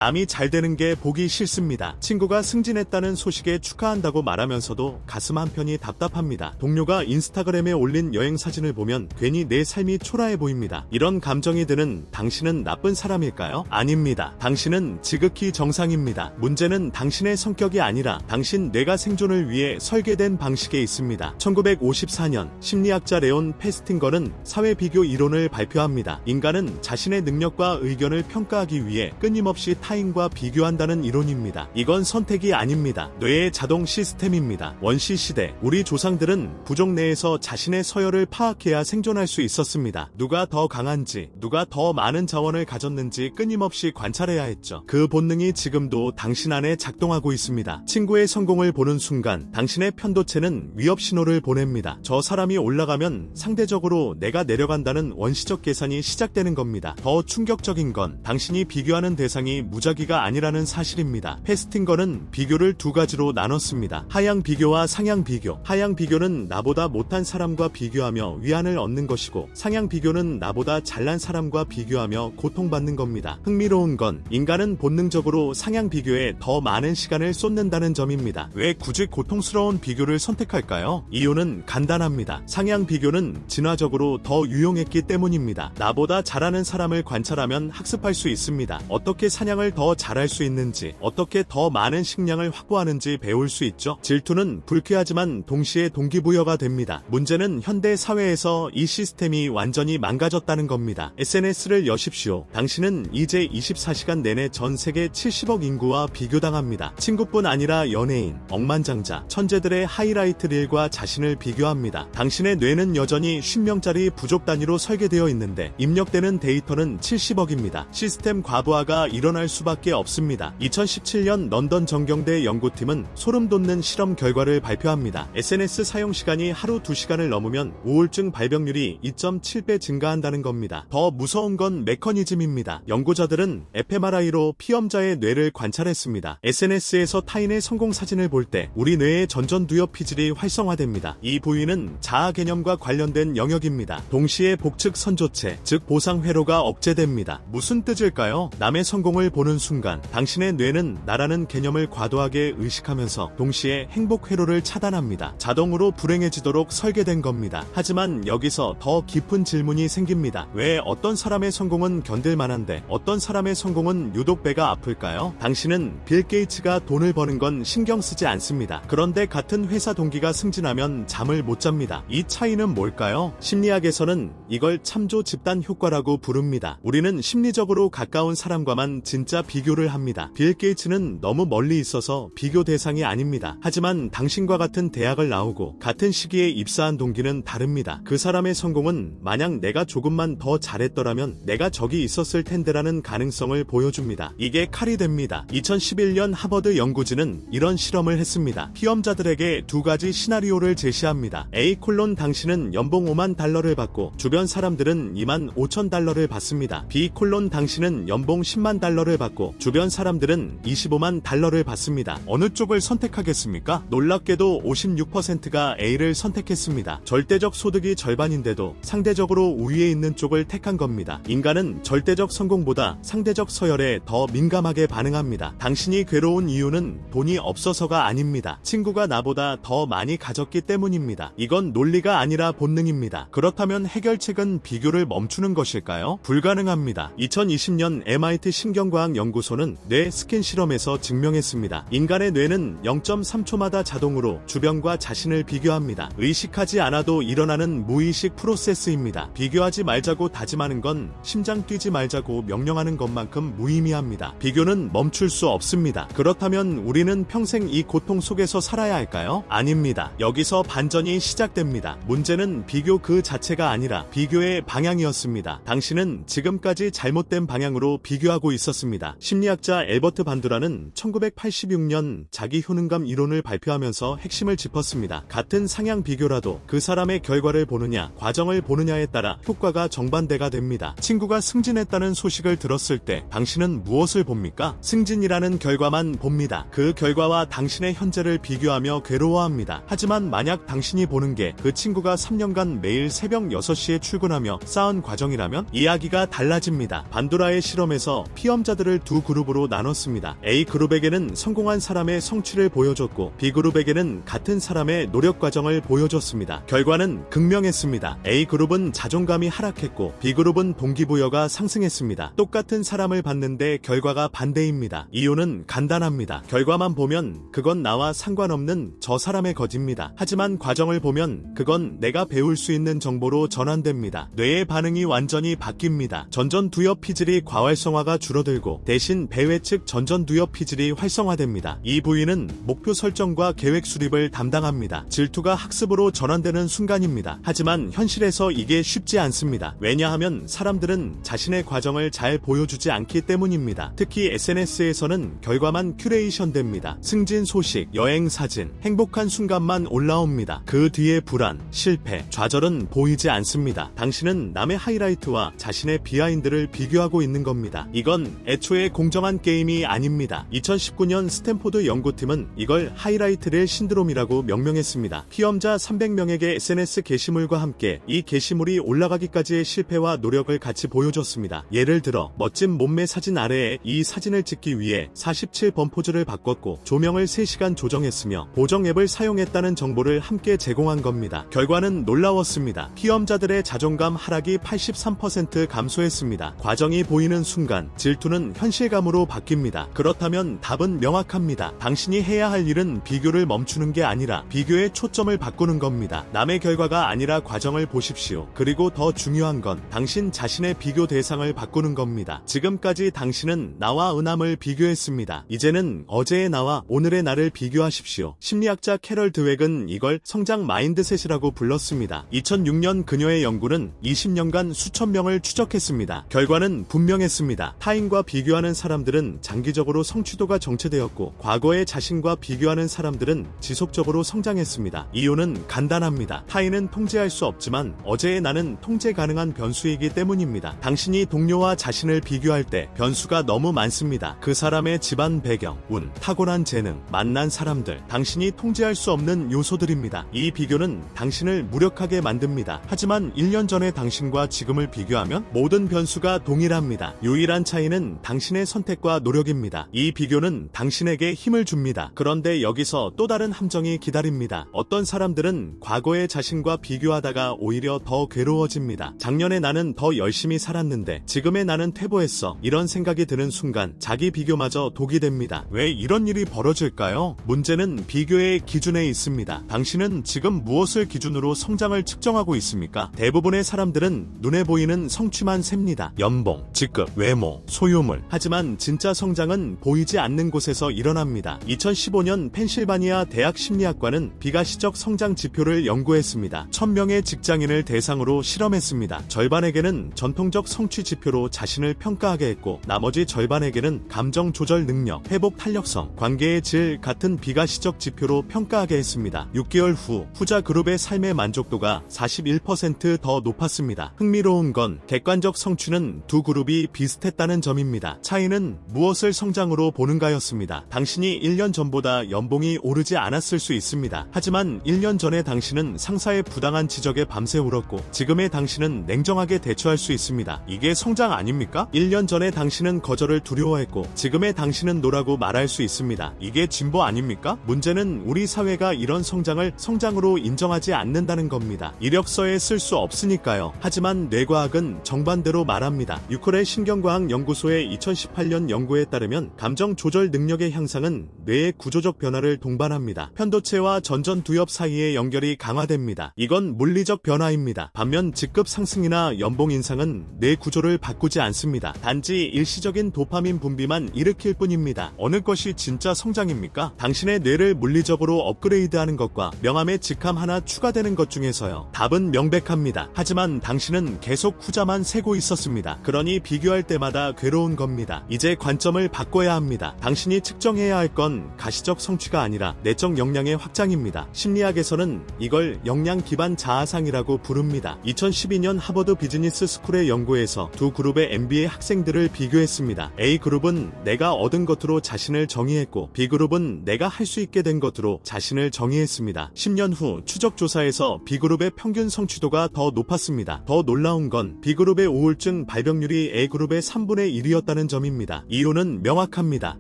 남이 잘 되는 게 보기 싫습니다. 친구가 승진했다는 소식에 축하한다고 말하면서도 가슴 한편이 답답합니다. 동료가 인스타그램에 올린 여행 사진을 보면 괜히 내 삶이 초라해 보입니다. 이런 감정이 드는 당신은 나쁜 사람일까요? 아닙니다. 당신은 지극히 정상입니다. 문제는 당신의 성격이 아니라 당신 뇌가 생존을 위해 설계된 방식에 있습니다. 1954년 심리학자 레온 페스팅거는 사회 비교 이론을 발표합니다. 인간은 자신의 능력과 의견을 평가하기 위해 끊임없이 타인과 비교한다는 이론입니다. 이건 선택이 아닙니다. 뇌의 자동 시스템입니다. 원시 시대 우리 조상들은 부족 내에서 자신의 서열을 파악해야 생존할 수 있었습니다. 누가 더 강한지, 누가 더 많은 자원을 가졌는지 끊임없이 관찰해야 했죠. 그 본능이 지금도 당신 안에 작동하고 있습니다. 친구의 성공을 보는 순간 당신의 편도체는 위협 신호를 보냅니다. 저 사람이 올라가면 상대적으로 내가 내려간다는 원시적 계산이 시작되는 겁니다. 더 충격적인 건 당신이 비교하는 대상이 무작위가 아니라는 사실입니다. 페스팅거는 비교를 두 가지로 나눴습니다. 하향 비교와 상향 비교. 하향 비교는 나보다 못한 사람과 비교하며 위안을 얻는 것이고, 상향 비교는 나보다 잘난 사람과 비교하며 고통받는 겁니다. 흥미로운 건 인간은 본능적으로 상향 비교에 더 많은 시간을 쏟는다는 점입니다. 왜 굳이 고통스러운 비교를 선택할까요? 이유는 간단합니다. 상향 비교는 진화적으로 더 유용했기 때문입니다. 나보다 잘하는 사람을 관찰하면 학습할 수 있습니다. 어떻게 사냥을 더 잘할 수 있는지, 어떻게 더 많은 식량을 확보하는지 배울 수 있죠. 질투는 불쾌하지만 동시에 동기부여가 됩니다. 문제는 현대 사회에서 이 시스템이 완전히 망가졌다는 겁니다. SNS를 여십시오. 당신은 이제 24시간 내내 전 세계 70억 인구와 비교당합니다. 친구뿐 아니라 연예인, 억만장자, 천재들의 하이라이트 릴과 자신을 비교합니다. 당신의 뇌는 여전히 10명짜리 부족 단위로 설계되어 있는데 입력되는 데이터는 70억입니다. 시스템 과부하가 일어날 수밖에 없습니다. 2017년 런던 정경대 연구팀은 소름 돋는 실험 결과를 발표합니다. SNS 사용 시간이 하루 2시간을 넘으면 우울증 발병률이 2.7배 증가한다는 겁니다. 더 무서운 건 메커니즘입니다. 연구자들은 fMRI로 피험자의 뇌를 관찰했습니다. SNS에서 타인의 성공 사진을 볼 때 우리 뇌의 전전두엽 피질이 활성화됩니다. 이 부위는 자아 개념과 관련된 영역입니다. 동시에 복측 선조체, 즉 보상 회로가 억제됩니다. 무슨 뜻일까요? 남의 성공을 보는 순간 당신의 뇌는 나라는 개념을 과도하게 의식하면서 동시에 행복 회로를 차단합니다. 자동으로 불행해지도록 설계된 겁니다. 하지만 여기서 더 깊은 질문이 생깁니다. 왜 어떤 사람의 성공은 견딜 만한데 어떤 사람의 성공은 유독 배가 아플까요? 당신은 빌 게이츠가 돈을 버는 건 신경 쓰지 않습니다. 그런데 같은 회사 동기가 승진하면 잠을 못 잡니다. 이 차이는 뭘까요? 심리학에서는 이걸 참조 집단 효과라고 부릅니다. 우리는 심리적으로 가까운 사람과만 진짜 비교를 합니다. 빌 게이츠는 너무 멀리 있어서 비교 대상이 아닙니다. 하지만 당신과 같은 대학을 나오고 같은 시기에 입사한 동기는 다릅니다. 그 사람의 성공은 만약 내가 조금만 더 잘했더라면 내가 저기 있었을 텐데라는 가능성을 보여줍니다. 이게 칼이 됩니다. 2011년 하버드 연구진은 이런 실험을 했습니다. 피험자들에게 두 가지 시나리오를 제시합니다. A: 당신은 연봉 5만 달러를 받고 주변 사람들은 2만 5천 달러를 받습니다. B: 당신은 연봉 10만 달러를 받고 주변 사람들은 25만 달러를 받습니다. 어느 쪽을 선택하겠습니까? 놀랍게도 56%가 A를 선택했습니다. 절대적 소득이 절반인데도 상대적으로 우위에 있는 쪽을 택한 겁니다. 인간은 절대적 성공보다 상대적 서열에 더 민감하게 반응합니다. 당신이 괴로운 이유는 돈이 없어서가 아닙니다. 친구가 나보다 더 많이 가졌기 때문입니다. 이건 논리가 아니라 본능입니다. 그렇다면 해결책은 비교를 멈추는 것일까요? 불가능합니다. 2020년 MIT 신경과학 연구소는 뇌 스캔 실험에서 증명했습니다. 인간의 뇌는 0.3초마다 자동으로 주변과 자신을 비교합니다. 의식하지 않아도 일어나는 무의식 프로세스입니다. 비교하지 말자고 다짐하는 건 심장 뛰지 말자고 명령하는 것만큼 무의미합니다. 비교는 멈출 수 없습니다. 그렇다면 우리는 평생 이 고통 속에서 살아야 할까요? 아닙니다. 여기서 반전이 시작됩니다. 문제는 비교 그 자체가 아니라 비교의 방향이었습니다. 당신은 지금까지 잘못된 방향으로 비교하고 있었습니다. 심리학자 엘버트 반두라는 1986년 자기 효능감 이론을 발표하면서 핵심을 짚었습니다. 같은 상향 비교라도 그 사람의 결과를 보느냐, 과정을 보느냐에 따라 효과가 정반대가 됩니다. 친구가 승진했다는 소식을 들었을 때 당신은 무엇을 봅니까? 승진이라는 결과만 봅니다. 그 결과와 당신의 현재를 비교하며 괴로워합니다. 하지만 만약 당신이 보는 게 그 친구가 3년간 매일 새벽 6시에 출근하며 쌓은 과정이라면 이야기가 달라집니다. 반두라의 실험에서 피험자들은 사람들을 두 그룹으로 나눴습니다. A그룹에게는 성공한 사람의 성취를 보여줬고 B그룹에게는 같은 사람의 노력 과정을 보여줬습니다. 결과는 극명했습니다. A그룹은 자존감이 하락했고 B그룹은 동기부여가 상승했습니다. 똑같은 사람을 봤는데 결과가 반대입니다. 이유는 간단합니다. 결과만 보면 그건 나와 상관없는 저 사람의 것입니다. 하지만 과정을 보면 그건 내가 배울 수 있는 정보로 전환됩니다. 뇌의 반응이 완전히 바뀝니다. 전전두엽 피질이 과활성화가 줄어들고 대신 배회 측 전전두엽 피질이 활성화됩니다. 이 부위는 목표 설정과 계획 수립을 담당합니다. 질투가 학습으로 전환되는 순간입니다. 하지만 현실에서 이게 쉽지 않습니다. 왜냐하면 사람들은 자신의 과정을 잘 보여주지 않기 때문입니다. 특히 SNS에서는 결과만 큐레이션 됩니다. 승진 소식, 여행 사진, 행복한 순간만 올라옵니다. 그 뒤에 불안, 실패, 좌절은 보이지 않습니다. 당신은 남의 하이라이트와 자신의 비하인드를 비교하고 있는 겁니다. 이건 애초에 공정한 게임이 아닙니다. 2019년 스탠포드 연구팀은 이걸 하이라이트릴 신드롬이라고 명명했습니다. 피험자 300명에게 SNS 게시물과 함께 이 게시물이 올라가기까지의 실패와 노력을 같이 보여줬습니다. 예를 들어 멋진 몸매 사진 아래에 이 사진을 찍기 위해 47번 포즈를 바꿨고 조명을 3시간 조정했으며 보정 앱을 사용했다는 정보를 함께 제공한 겁니다. 결과는 놀라웠습니다. 피험자들의 자존감 하락이 83% 감소했습니다. 과정이 보이는 순간 질투는 현실감으로 바뀝니다. 그렇다면 답은 명확합니다. 당신이 해야 할 일은 비교를 멈추는 게 아니라 비교의 초점을 바꾸는 겁니다. 남의 결과가 아니라 과정을 보십시오. 그리고 더 중요한 건 당신 자신의 비교 대상을 바꾸는 겁니다. 지금까지 당신은 나와 은함을 비교했습니다. 이제는 어제의 나와 오늘의 나를 비교하십시오. 심리학자 캐럴 드웩은 이걸 성장 마인드셋이라고 불렀습니다. 2006년 그녀의 연구는 20년간 수천 명을 추적했습니다. 결과는 분명했습니다. 타인과 비교하는 사람들은 장기적으로 성취도가 정체되었고 과거의 자신과 비교하는 사람들은 지속적으로 성장했습니다. 이유는 간단합니다. 타인은 통제할 수 없지만 어제의 나는 통제 가능한 변수이기 때문입니다. 당신이 동료와 자신을 비교할 때 변수가 너무 많습니다. 그 사람의 집안 배경, 운, 타고난 재능, 만난 사람들, 당신이 통제할 수 없는 요소들입니다. 이 비교는 당신을 무력하게 만듭니다. 하지만 1년 전의 당신과 지금을 비교하면 모든 변수가 동일합니다. 유일한 차이는 당신의 선택과 노력입니다. 이 비교는 당신에게 힘을 줍니다. 그런데 여기서 또 다른 함정이 기다립니다. 어떤 사람들은 과거의 자신과 비교하다가 오히려 더 괴로워집니다. 작년에 나는 더 열심히 살았는데 지금의 나는 퇴보했어. 이런 생각이 드는 순간 자기 비교마저 독이 됩니다. 왜 이런 일이 벌어질까요? 문제는 비교의 기준에 있습니다. 당신은 지금 무엇을 기준으로 성장을 측정하고 있습니까? 대부분의 사람들은 눈에 보이는 성취만 셉니다. 연봉, 직급, 외모, 소유물. 하지만 진짜 성장은 보이지 않는 곳에서 일어납니다. 2015년 펜실바니아 대학 심리학과는 비가시적 성장 지표를 연구했습니다. 1000명의 직장인을 대상으로 실험했습니다. 절반에게는 전통적 성취 지표로 자신을 평가하게 했고 나머지 절반에게는 감정 조절 능력, 회복 탄력성, 관계의 질 같은 비가시적 지표로 평가하게 했습니다. 6개월 후 후자 그룹의 삶의 만족도가 41% 더 높았습니다. 흥미로운 건 객관적 성취는 두 그룹이 비슷했다는 점입니다. 차이는 무엇을 성장으로 보는가였습니다. 당신이 1년 전보다 연봉이 오르지 않았을 수 있습니다. 하지만 1년 전에 당신은 상사의 부당한 지적에 밤새 울었고 지금의 당신은 냉정하게 대처할 수 있습니다. 이게 성장 아닙니까? 1년 전에 당신은 거절을 두려워했고 지금의 당신은 노라고 말할 수 있습니다. 이게 진보 아닙니까? 문제는 우리 사회가 이런 성장을 성장으로 인정하지 않는다는 겁니다. 이력서에 쓸 수 없으니까요. 하지만 뇌과학은 정반대로 말합니다. 유콜의 신경과학 연구소의 2018년 연구에 따르면 감정 조절 능력의 향상은 뇌의 구조적 변화를 동반합니다. 편도체와 전전두엽 사이의 연결이 강화됩니다. 이건 물리적 변화입니다. 반면 직급 상승이나 연봉 인상은 뇌 구조를 바꾸지 않습니다. 단지 일시적인 도파민 분비만 일으킬 뿐입니다. 어느 것이 진짜 성장입니까? 당신의 뇌를 물리적으로 업그레이드하는 것과 명함에 직함 하나 추가되는 것 중에서요. 답은 명백합니다. 하지만 당신은 계속 후자만 세고 있었습니다. 그러니 비교할 때마다 괴로운 겁니다. 이제 관점을 바꿔야 합니다. 당신이 측정해야 할 건 가시적 성취가 아니라 내적 역량의 확장입니다. 심리학에서는 이걸 역량 기반 자아상이라고 부릅니다. 2012년 하버드 비즈니스 스쿨의 연구에서 두 그룹의 MBA 학생들을 비교했습니다. A그룹은 내가 얻은 것으로 자신을 정의했고 B그룹은 내가 할 수 있게 된 것으로 자신을 정의했습니다. 10년 후 추적 조사에서 B그룹의 평균 성취도가 더 높았습니다. 더 놀라운 건 B그룹의 우울증 발병률이 A그룹의 3분의 1이었다는 있다는 점입니다. 이유는 명확합니다.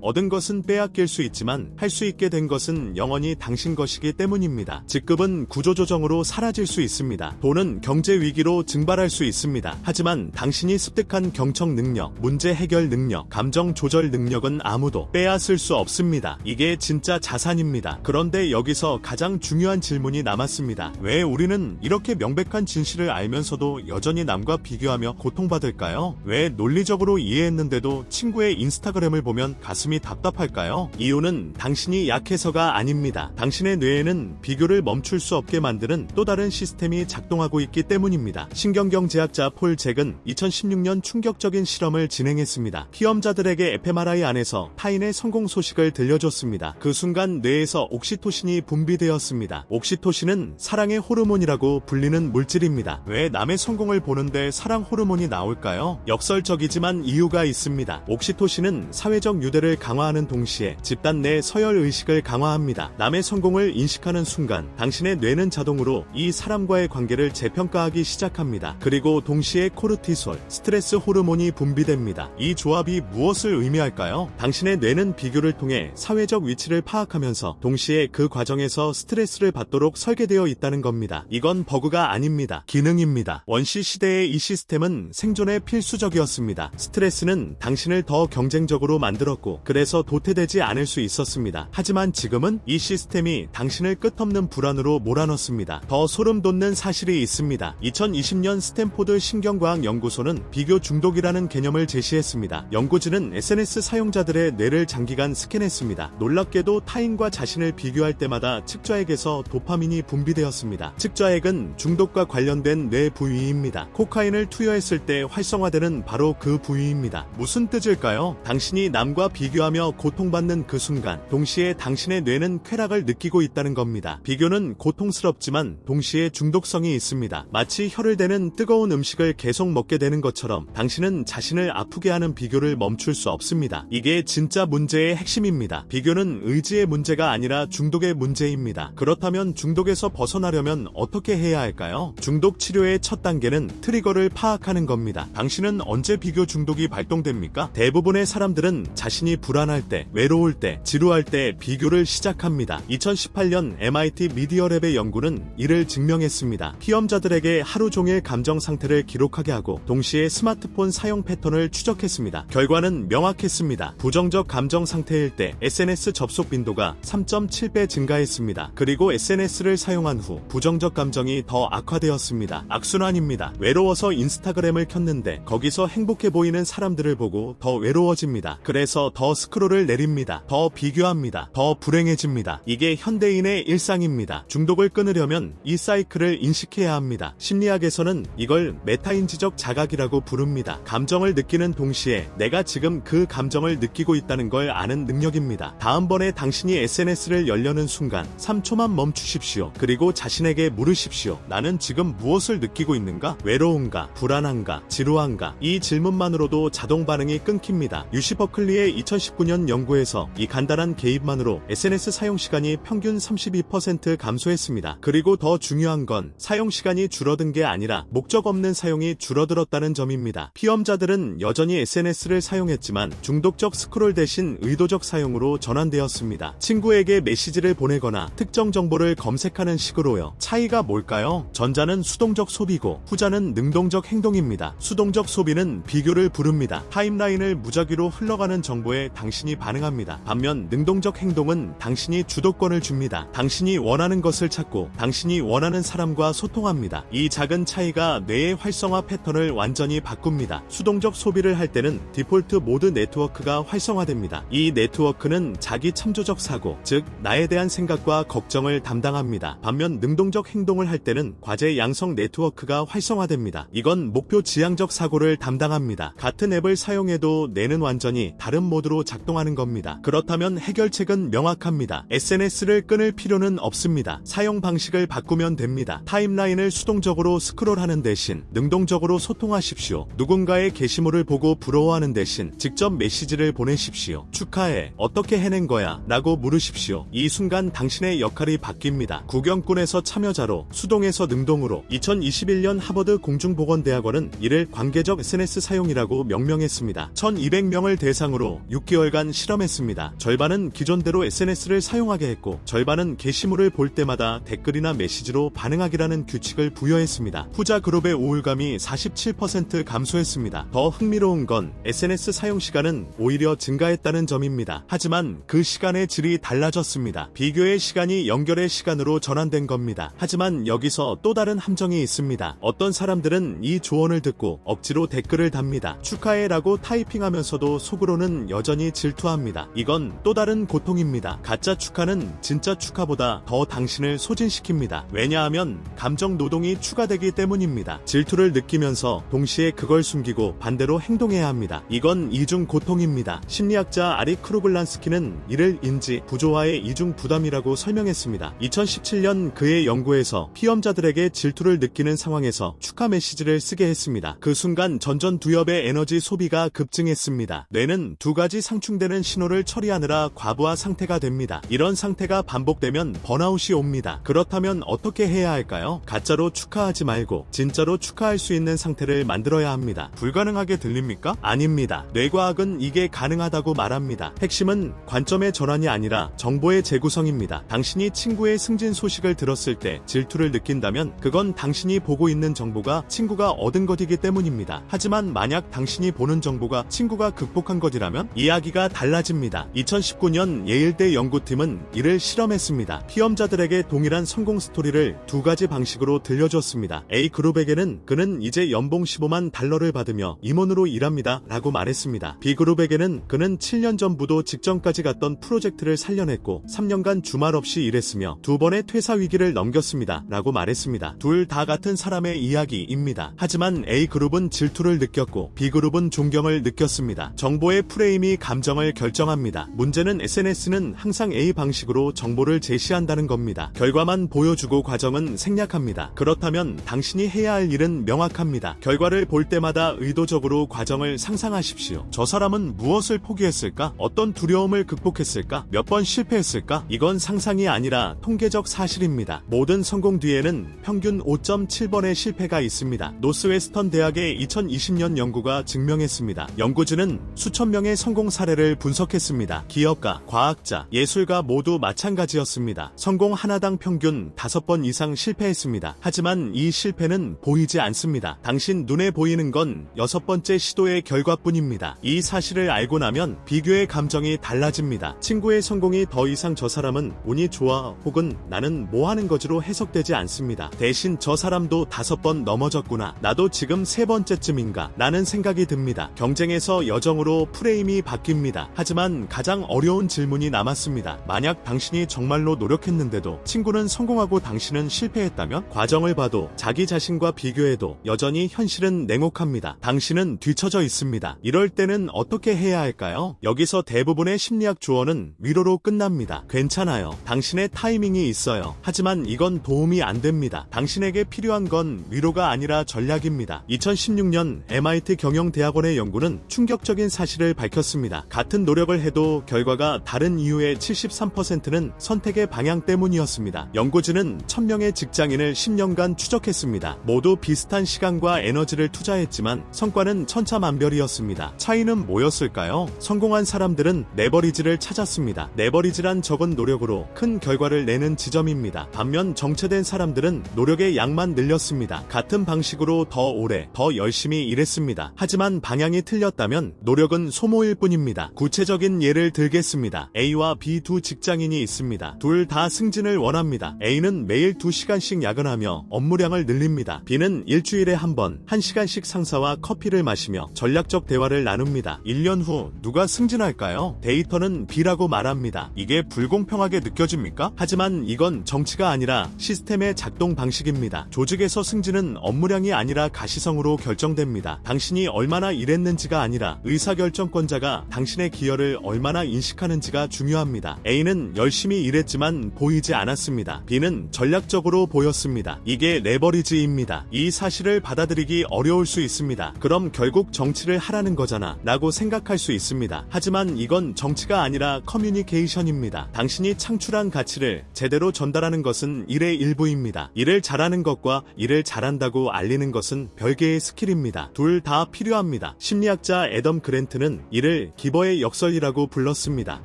얻은 것은 빼앗길 수 있지만 할 수 있게 된 것은 영원히 당신 것이기 때문입니다. 직급은 구조조정으로 사라질 수 있습니다. 돈은 경제 위기로 증발할 수 있습니다. 하지만 당신이 습득한 경청 능력, 문제 해결 능력, 감정 조절 능력은 아무도 빼앗을 수 없습니다. 이게 진짜 자산입니다. 그런데 여기서 가장 중요한 질문이 남았습니다. 왜 우리는 이렇게 명백한 진실을 알면서도 여전히 남과 비교하며 고통받을까요? 왜 논리적으로 이해했는데도 친구의 인스타그램을 보면 가슴이 답답할까요? 이유는 당신이 약해서가 아닙니다. 당신의 뇌에는 비교를 멈출 수 없게 만드는 또 다른 시스템이 작동하고 있기 때문입니다. 신경경제학자 폴 잭은 2016년 충격적인 실험을 진행했습니다. 피험자들에게 fMRI 안에서 타인의 성공 소식을 들려줬습니다. 그 순간 뇌에서 옥시토신이 분비되었습니다. 옥시토신은 사랑의 호르몬이라고 불리는 물질입니다. 왜 남의 성공을 보는데 사랑 호르몬이 나올까요? 역설적이지만 이유가 있습니다. 옥시토신은 사회적 유대를 강화하는 동시에 집단 내 서열 의식을 강화합니다. 남의 성공을 인식하는 순간 당신의 뇌는 자동으로 이 사람과의 관계를 재평가하기 시작합니다. 그리고 동시에 코르티솔, 스트레스 호르몬이 분비됩니다. 이 조합이 무엇을 의미할까요? 당신의 뇌는 비교를 통해 사회적 위치를 파악하면서 동시에 그 과정에서 스트레스를 받도록 설계되어 있다는 겁니다. 이건 버그가 아닙니다. 기능입니다. 원시 시대의 이 시스템은 생존에 필수적이었습니다. 스트레스는 당신을 더 경쟁적으로 만들었고 그래서 도태되지 않을 수 있었습니다. 하지만 지금은 이 시스템이 당신을 끝없는 불안으로 몰아넣습니다. 더 소름 돋는 사실이 있습니다. 2020년 스탠포드 신경과학연구소는 비교 중독이라는 개념을 제시했습니다. 연구진은 SNS 사용자들의 뇌를 장기간 스캔했습니다. 놀랍게도 타인과 자신을 비교할 때마다 측좌액에서 도파민이 분비되었습니다. 측좌액은 중독과 관련된 뇌 부위입니다. 코카인을 투여했을 때 활성화되는 바로 그 부위입니다. 무슨 뜻일까요? 당신이 남과 비교하며 고통받는 그 순간 동시에 당신의 뇌는 쾌락을 느끼고 있다는 겁니다. 비교는 고통스럽지만 동시에 중독성이 있습니다. 마치 혀를 대는 뜨거운 음식을 계속 먹게 되는 것처럼 당신은 자신을 아프게 하는 비교를 멈출 수 없습니다. 이게 진짜 문제의 핵심입니다. 비교는 의지의 문제가 아니라 중독의 문제입니다. 그렇다면 중독에서 벗어나려면 어떻게 해야 할까요? 중독 치료의 첫 단계는 트리거를 파악하는 겁니다. 당신은 언제 비교 중독이 발동됩니까? 대부분의 사람들은 자신이 불안할 때, 외로울 때, 지루할 때 비교를 시작합니다. 2018년 MIT 미디어랩의 연구는 이를 증명했습니다. 피험자들에게 하루 종일 감정 상태를 기록하게 하고 동시에 스마트폰 사용 패턴을 추적했습니다. 결과는 명확했습니다. 부정적 감정 상태일 때 SNS 접속 빈도가 3.7배 증가했습니다. 그리고 SNS를 사용한 후 부정적 감정이 더 악화되었습니다. 악순환입니다. 외로워서 인스타그램을 켰는데 거기서 행복해 보이는 사람들을 보고 더 외로워집니다. 그래서 더 스크롤을 내립니다. 더 비교합니다. 더 불행해집니다. 이게 현대인의 일상입니다. 중독을 끊으려면 이 사이클을 인식해야 합니다. 심리학에서는 이걸 메타인지적 자각이라고 부릅니다. 감정을 느끼는 동시에 내가 지금 그 감정을 느끼고 있다는 걸 아는 능력입니다. 다음번에 당신이 SNS를 열려는 순간 3초만 멈추십시오. 그리고 자신에게 물으십시오. 나는 지금 무엇을 느끼고 있는가? 외로운가? 불안한가? 지루한가? 이 질문만으로도 자동 반응이 끊깁니다. 유시 버클리의 2019년 연구에서 이 간단한 개입만으로 SNS 사용 시간이 평균 32% 감소했습니다. 그리고 더 중요한 건 사용 시간이 줄어든 게 아니라 목적 없는 사용이 줄어들었다는 점입니다. 피험자들은 여전히 SNS를 사용했지만 중독적 스크롤 대신 의도적 사용으로 전환되었습니다. 친구에게 메시지를 보내거나 특정 정보를 검색하는 식으로요. 차이가 뭘까요? 전자는 수동적 소비고 후자는 능동적 행동입니다. 수동적 소비는 비교를 부릅니다. 타임라인을 무작위로 흘러가는 정보에 당신이 반응합니다. 반면 능동적 행동은 당신이 주도권을 줍니다. 당신이 원하는 것을 찾고 당신이 원하는 사람과 소통합니다. 이 작은 차이가 뇌의 활성화 패턴을 완전히 바꿉니다. 수동적 소비를 할 때는 디폴트 모드 네트워크가 활성화됩니다. 이 네트워크는 자기 참조적 사고, 즉 나에 대한 생각과 걱정을 담당합니다. 반면 능동적 행동을 할 때는 과제 양성 네트워크가 활성화됩니다. 이건 목표 지향적 사고를 담당합니다. 같은 앱을 사용해도 뇌는 완전히 다른 모드로 작동하는 겁니다. 그렇다면 해결책은 명확합니다. SNS를 끊을 필요는 없습니다. 사용 방식을 바꾸면 됩니다. 타임라인을 수동적으로 스크롤하는 대신 능동적으로 소통하십시오. 누군가의 게시물을 보고 부러워하는 대신 직접 메시지를 보내십시오. 축하해. 어떻게 해낸 거야? 라고 물으십시오. 이 순간 당신의 역할이 바뀝니다. 구경꾼에서 참여자로, 수동에서 능동으로. 2021년 하버드 공중보건대학원은 이를 관계적 SNS 사용이라고 명명했습니다. 했습니다. 1200명을 대상으로 6개월간 실험했습니다. 절반은 기존대로 SNS를 사용하게 했고 절반은 게시물을 볼 때마다 댓글이나 메시지로 반응하기라는 규칙을 부여했습니다. 후자 그룹의 우울감이 47% 감소했습니다. 더 흥미로운 건 SNS 사용 시간은 오히려 증가했다는 점입니다. 하지만 그 시간의 질이 달라졌습니다. 비교의 시간이 연결의 시간으로 전환된 겁니다. 하지만 여기서 또 다른 함정이 있습니다. 어떤 사람들은 이 조언을 듣고 억지로 댓글을 답니다. 축하해라고 타이핑하면서도 속으로는 여전히 질투합니다. 이건 또 다른 고통입니다. 가짜 축하는 진짜 축하보다 더 당신을 소진시킵니다. 왜냐하면 감정 노동이 추가되기 때문입니다. 질투를 느끼면서 동시에 그걸 숨기고 반대로 행동해야 합니다. 이건 이중 고통입니다. 심리학자 아리 크루글란스키는 이를 인지 부조화의 이중 부담이라고 설명했습니다. 2017년 그의 연구에서 피험자들에게 질투를 느끼는 상황에서 축하 메시지를 쓰게 했습니다. 그 순간 전전두엽의 에너지 소비가 급증했습니다. 뇌는 두 가지 상충되는 신호를 처리하느라 과부하 상태가 됩니다. 이런 상태가 반복되면 번아웃이 옵니다. 그렇다면 어떻게 해야 할까요? 가짜로 축하하지 말고 진짜로 축하할 수 있는 상태를 만들어야 합니다. 불가능하게 들립니까? 아닙니다. 뇌과학은 이게 가능하다고 말합니다. 핵심은 관점의 전환이 아니라 정보의 재구성입니다. 당신이 친구의 승진 소식을 들었을 때 질투를 느낀다면 그건 당신이 보고 있는 정보가 친구가 얻은 것이기 때문입니다. 하지만 만약 당신이 보는 정보가 친구가 극복한 것이라면 이야기가 달라집니다. 2019년 예일대 연구팀은 이를 실험했습니다. 피험자들에게 동일한 성공 스토리를 두 가지 방식으로 들려줬습니다. A그룹에게는 그는 이제 연봉 15만 달러를 받으며 임원으로 일합니다 라고 말했습니다. B그룹에게는 그는 7년 전부도 직전까지 갔던 프로젝트를 살려냈고 3년간 주말 없이 일했으며 두 번의 퇴사 위기를 넘겼습니다 라고 말했습니다. 둘 다 같은 사람의 이야기입니다. 하지만 A그룹은 질투를 느꼈고 B그룹은 존경을 느꼈습니다. 정보의 프레임이 감정을 결정합니다. 문제는 SNS는 항상 A 방식으로 정보를 제시한다는 겁니다. 결과만 보여주고 과정은 생략합니다. 그렇다면 당신이 해야 할 일은 명확합니다. 결과를 볼 때마다 의도적으로 과정을 상상하십시오. 저 사람은 무엇을 포기했을까? 어떤 두려움을 극복했을까? 몇 번 실패했을까? 이건 상상이 아니라 통계적 사실입니다. 모든 성공 뒤에는 평균 5.7번의 실패가 있습니다. 노스웨스턴 대학의 2020년 연구가 증명했습니다. 연구진은 수천 명의 성공 사례를 분석했습니다. 기업가, 과학자, 예술가 모두 마찬가지였습니다. 성공 하나당 평균 5번 이상 실패했습니다. 하지만 이 실패는 보이지 않습니다. 당신 눈에 보이는 건 6번째 시도의 결과뿐입니다. 이 사실을 알고 나면 비교의 감정이 달라집니다. 친구의 성공이 더 이상 저 사람은 운이 좋아 혹은 나는 뭐 하는 거지로 해석되지 않습니다. 대신 저 사람도 5번 넘어졌구나. 나도 지금 3번째쯤인가? 라는 생각이 듭니다. 경쟁에서 여정으로 프레임이 바뀝니다. 하지만 가장 어려운 질문이 남았습니다. 만약 당신이 정말로 노력했는데도 친구는 성공하고 당신은 실패했다면 과정을 봐도 자기 자신과 비교해도 여전히 현실은 냉혹합니다. 당신은 뒤처져 있습니다. 이럴 때는 어떻게 해야 할까요? 여기서 대부분의 심리학 조언은 위로로 끝납니다. 괜찮아요. 당신의 타이밍이 있어요. 하지만 이건 도움이 안 됩니다. 당신에게 필요한 건 위로가 아니라 전략입니다. 2016년 MIT 경영대학원의 연구는 충격적인 사실을 밝혔습니다. 같은 노력을 해도 결과가 다른 이유의 73%는 선택의 방향 때문이었습니다. 연구진은 1000명의 직장인을 10년간 추적했습니다. 모두 비슷한 시간과 에너지를 투자했지만 성과는 천차만별이었습니다. 차이는 뭐였을까요? 성공한 사람들은 레버리지를 찾았습니다. 레버리지란 적은 노력으로 큰 결과를 내는 지점입니다. 반면 정체된 사람들은 노력의 양만 늘렸습니다. 같은 방식으로 더 오래, 더 열심히 일했습니다. 하지만 방향이 틀렸다면 노력은 소모일 뿐입니다. 구체적인 예를 들겠습니다. A와 B 두 직장인이 있습니다. 둘 다 승진을 원합니다. A는 매일 2시간씩 야근하며 업무량을 늘립니다. B는 일주일에 한 번, 1시간씩 상사와 커피를 마시며 전략적 대화를 나눕니다. 1년 후 누가 승진할까요? 데이터는 B라고 말합니다. 이게 불공평하게 느껴집니까? 하지만 이건 정치가 아니라 시스템의 작동 방식입니다. 조직에서 승진은 업무량이 아니라 가시성으로 결정됩니다. 당신이 얼마나 일했는지가 아니라 의사결정권자가 당신의 기여를 얼마나 인식하는지가 중요합니다. A는 열심히 일했지만 보이지 않았습니다. B는 전략적으로 보였습니다. 이게 레버리지입니다. 이 사실을 받아들이기 어려울 수 있습니다. 그럼 결국 정치를 하라는 거잖아 라고 생각할 수 있습니다. 하지만 이건 정치가 아니라 커뮤니케이션입니다. 당신이 창출한 가치를 제대로 전달하는 것은 일의 일부입니다. 일을 잘하는 것과 일을 잘한다고 알리는 것은 별개의 스킬입니다. 둘 다 필요합니다. 심리학자 애덤 그랜트는 이를 기버의 역설이라고 불렀습니다.